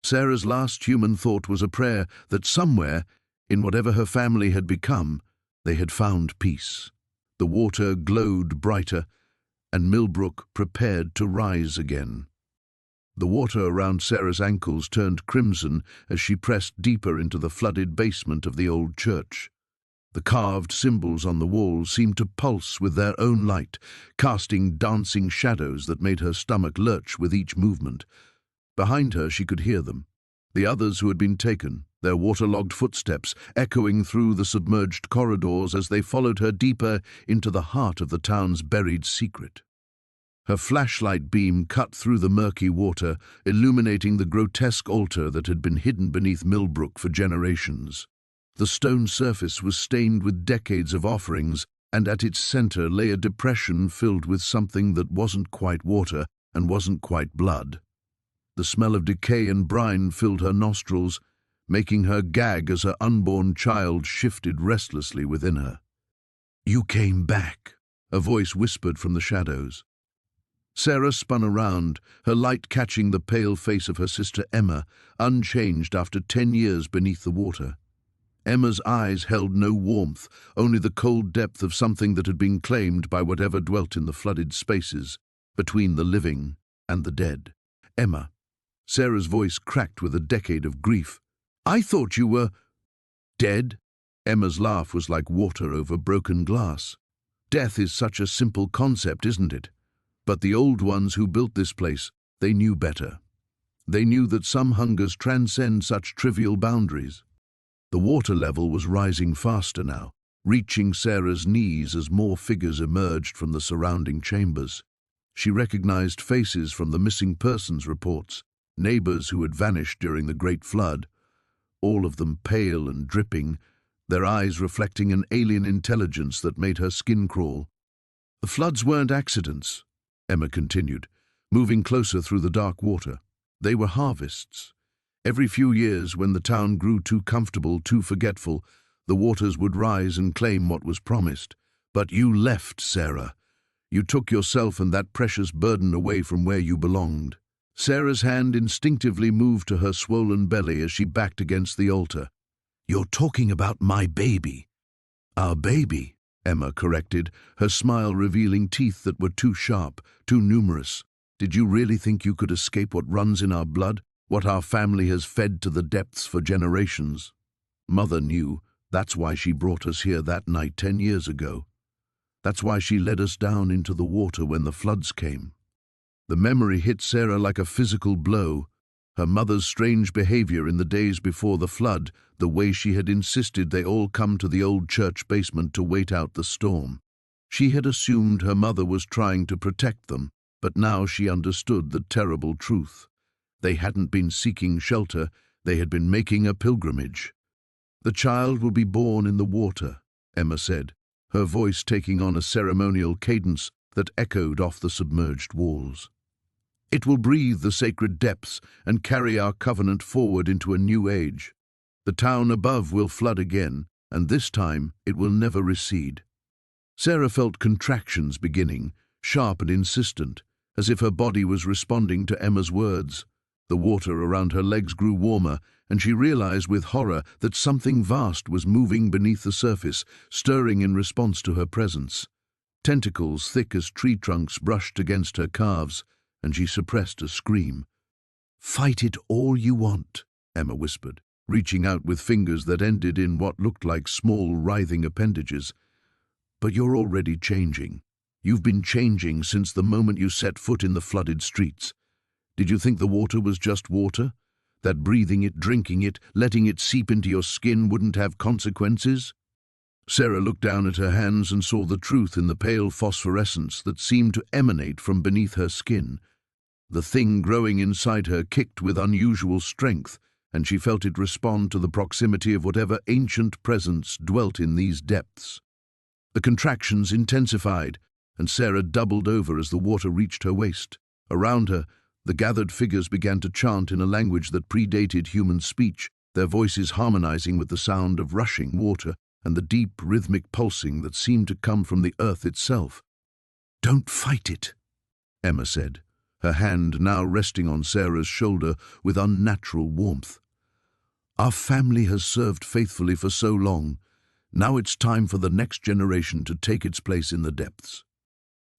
Sarah's last human thought was a prayer that somewhere, in whatever her family had become, they had found peace. The water glowed brighter, and Millbrook prepared to rise again. The water around Sarah's ankles turned crimson as she pressed deeper into the flooded basement of the old church. The carved symbols on the walls seemed to pulse with their own light, casting dancing shadows that made her stomach lurch with each movement. Behind her she could hear them, the others who had been taken, their waterlogged footsteps echoing through the submerged corridors as they followed her deeper into the heart of the town's buried secret. Her flashlight beam cut through the murky water, illuminating the grotesque altar that had been hidden beneath Millbrook for generations. The stone surface was stained with decades of offerings, and at its center lay a depression filled with something that wasn't quite water and wasn't quite blood. The smell of decay and brine filled her nostrils, making her gag as her unborn child shifted restlessly within her. "You came back," a voice whispered from the shadows. Sarah spun around, her light catching the pale face of her sister Emma, unchanged after 10 years beneath the water. Emma's eyes held no warmth, only the cold depth of something that had been claimed by whatever dwelt in the flooded spaces between the living and the dead. "Emma." Sarah's voice cracked with a decade of grief. "I thought you were dead." Emma's laugh was like water over broken glass. "Death is such a simple concept, isn't it? But the old ones who built this place, they knew better. They knew that some hungers transcend such trivial boundaries." The water level was rising faster now, reaching Sarah's knees as more figures emerged from the surrounding chambers. She recognized faces from the missing persons reports, neighbors who had vanished during the Great Flood, all of them pale and dripping, their eyes reflecting an alien intelligence that made her skin crawl. "The floods weren't accidents," Emma continued, moving closer through the dark water. "They were harvests. Every few years, when the town grew too comfortable, too forgetful, the waters would rise and claim what was promised. But you left, Sarah. You took yourself and that precious burden away from where you belonged." Sarah's hand instinctively moved to her swollen belly as she backed against the altar. "You're talking about my baby." "Our baby," Emma corrected, her smile revealing teeth that were too sharp, too numerous. Did you really think you could escape what runs in our blood, what our family has fed to the depths for generations? Mother knew. That's why she brought us here that night 10 years ago. That's why she led us down into the water when the floods came. The memory hit Sarah like a physical blow. Her mother's strange behavior in the days before the flood, the way she had insisted they all come to the old church basement to wait out the storm. She had assumed her mother was trying to protect them, but now she understood the terrible truth. They hadn't been seeking shelter, they had been making a pilgrimage. "The child will be born in the water," Emma said, her voice taking on a ceremonial cadence that echoed off the submerged walls. "It will breathe the sacred depths and carry our covenant forward into a new age. The town above will flood again, and this time it will never recede." Sarah felt contractions beginning, sharp and insistent, as if her body was responding to Emma's words. The water around her legs grew warmer, and she realized with horror that something vast was moving beneath the surface, stirring in response to her presence. Tentacles thick as tree trunks brushed against her calves, and she suppressed a scream. "Fight it all you want," Emma whispered, reaching out with fingers that ended in what looked like small, writhing appendages. "But you're already changing. You've been changing since the moment you set foot in the flooded streets. Did you think the water was just water? That breathing it, drinking it, letting it seep into your skin wouldn't have consequences?" Sarah looked down at her hands and saw the truth in the pale phosphorescence that seemed to emanate from beneath her skin. The thing growing inside her kicked with unusual strength, and she felt it respond to the proximity of whatever ancient presence dwelt in these depths. The contractions intensified, and Sarah doubled over as the water reached her waist. Around her, the gathered figures began to chant in a language that predated human speech, their voices harmonizing with the sound of rushing water and the deep, rhythmic pulsing that seemed to come from the earth itself. "Don't fight it," Emma said, her hand now resting on Sarah's shoulder with unnatural warmth. "Our family has served faithfully for so long. Now it's time for the next generation to take its place in the depths."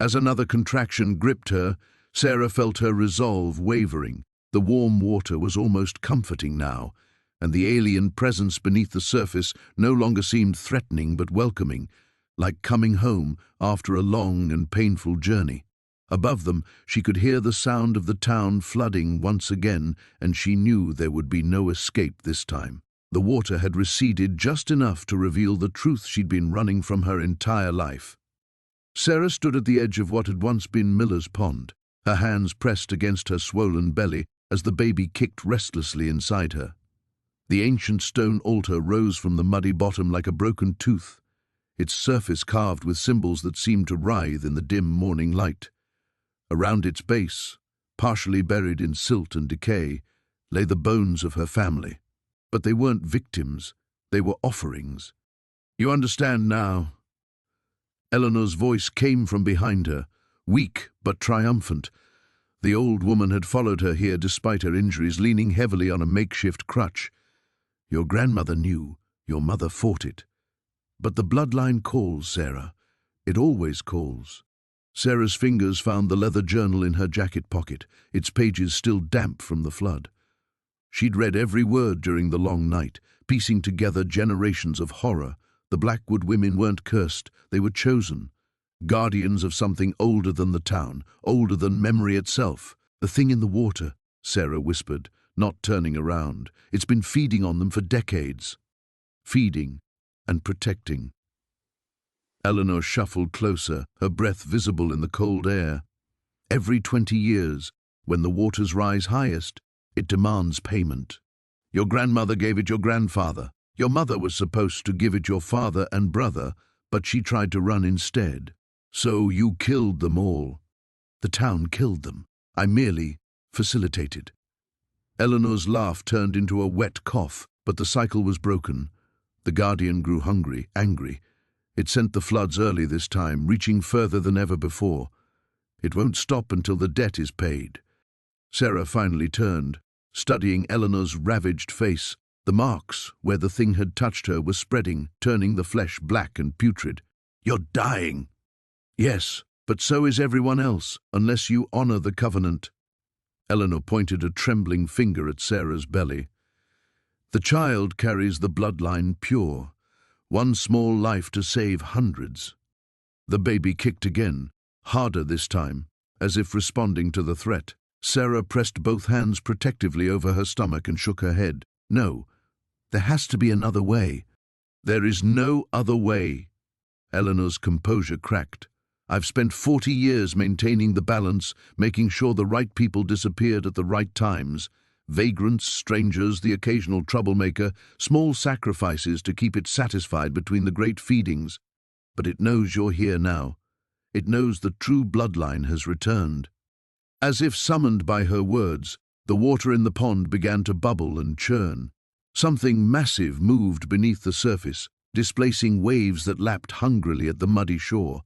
As another contraction gripped her, Sarah felt her resolve wavering. The warm water was almost comforting now, and the alien presence beneath the surface no longer seemed threatening but welcoming, like coming home after a long and painful journey. Above them, she could hear the sound of the town flooding once again, and she knew there would be no escape this time. The water had receded just enough to reveal the truth she'd been running from her entire life. Sarah stood at the edge of what had once been Miller's Pond, her hands pressed against her swollen belly as the baby kicked restlessly inside her. The ancient stone altar rose from the muddy bottom like a broken tooth, its surface carved with symbols that seemed to writhe in the dim morning light. Around its base, partially buried in silt and decay, lay the bones of her family. But they weren't victims, they were offerings. "You understand now." Eleanor's voice came from behind her, weak but triumphant. The old woman had followed her here despite her injuries, leaning heavily on a makeshift crutch. "Your grandmother knew, your mother fought it. But the bloodline calls, Sarah. It always calls." Sarah's fingers found the leather journal in her jacket pocket, its pages still damp from the flood. She'd read every word during the long night, piecing together generations of horror. The Blackwood women weren't cursed, they were chosen. Guardians of something older than the town, older than memory itself. "The thing in the water," Sarah whispered, not turning around. "It's been feeding on them for decades." Feeding and protecting. Eleanor shuffled closer, her breath visible in the cold air. "Every 20 years, when the waters rise highest, it demands payment. Your grandmother gave it your grandfather. Your mother was supposed to give it your father and brother, but she tried to run instead. So you killed them all." "The town killed them. I merely facilitated." Eleanor's laugh turned into a wet cough, but the cycle was broken. The Guardian grew hungry, angry. It sent the floods early this time, reaching further than ever before. It won't stop until the debt is paid. Sarah finally turned, studying Eleanor's ravaged face. The marks where the thing had touched her were spreading, turning the flesh black and putrid. You're dying. Yes, but so is everyone else, unless you honor the covenant. Eleanor pointed a trembling finger at Sarah's belly. The child carries the bloodline pure, one small life to save hundreds. The baby kicked again, harder this time, as if responding to the threat. Sarah pressed both hands protectively over her stomach and shook her head. No, there has to be another way. There is no other way. Eleanor's composure cracked. I've spent 40 years maintaining the balance, making sure the right people disappeared at the right times. Vagrants, strangers, the occasional troublemaker, small sacrifices to keep it satisfied between the great feedings. But it knows you're here now. It knows the true bloodline has returned. As if summoned by her words, the water in the pond began to bubble and churn. Something massive moved beneath the surface, displacing waves that lapped hungrily at the muddy shore.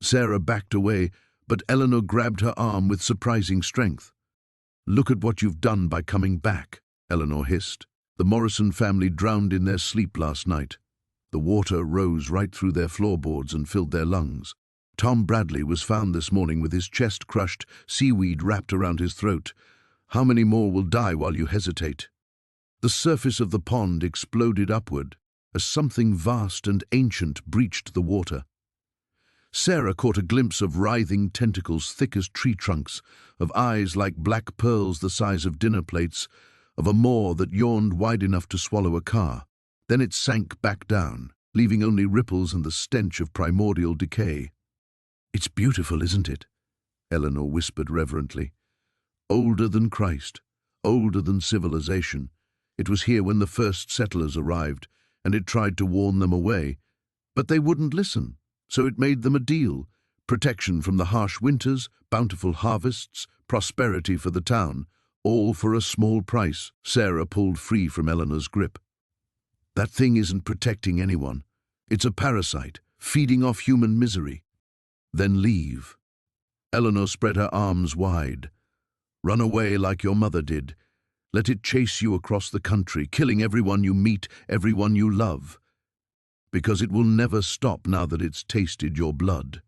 Sarah backed away, but Eleanor grabbed her arm with surprising strength. Look at what you've done by coming back, Eleanor hissed. The Morrison family drowned in their sleep last night. The water rose right through their floorboards and filled their lungs. Tom Bradley was found this morning with his chest crushed, seaweed wrapped around his throat. How many more will die while you hesitate? The surface of the pond exploded upward as something vast and ancient breached the water. Sarah caught a glimpse of writhing tentacles thick as tree trunks, of eyes like black pearls the size of dinner plates, of a maw that yawned wide enough to swallow a car. Then it sank back down, leaving only ripples and the stench of primordial decay. It's beautiful, isn't it? Eleanor whispered reverently. Older than Christ, older than civilization. It was here when the first settlers arrived, and it tried to warn them away. But they wouldn't listen. So it made them a deal: protection from the harsh winters, bountiful harvests, prosperity for the town, all for a small price. Sarah pulled free from Eleanor's grip. That thing isn't protecting anyone. It's a parasite, feeding off human misery. Then leave. Eleanor spread her arms wide. Run away like your mother did. Let it chase you across the country, killing everyone you meet, everyone you love. Because it will never stop now that it's tasted your blood.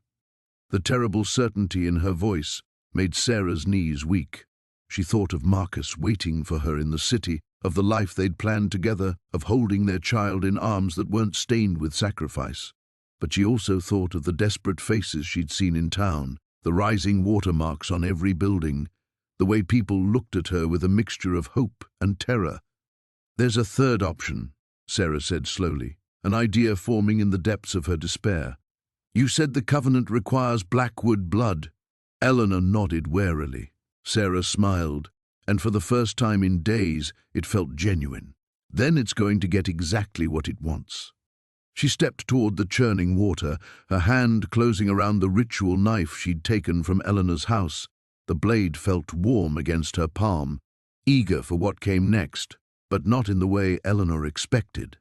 The terrible certainty in her voice made Sarah's knees weak. She thought of Marcus waiting for her in the city, of the life they'd planned together, of holding their child in arms that weren't stained with sacrifice. But she also thought of the desperate faces she'd seen in town, the rising watermarks on every building, the way people looked at her with a mixture of hope and terror. There's a third option, Sarah said slowly, an idea forming in the depths of her despair. You said the covenant requires Blackwood blood. Eleanor nodded warily. Sarah smiled, and for the first time in days it felt genuine. Then it's going to get exactly what it wants. She stepped toward the churning water, her hand closing around the ritual knife she'd taken from Eleanor's house. The blade felt warm against her palm, eager for what came next, but not in the way Eleanor expected.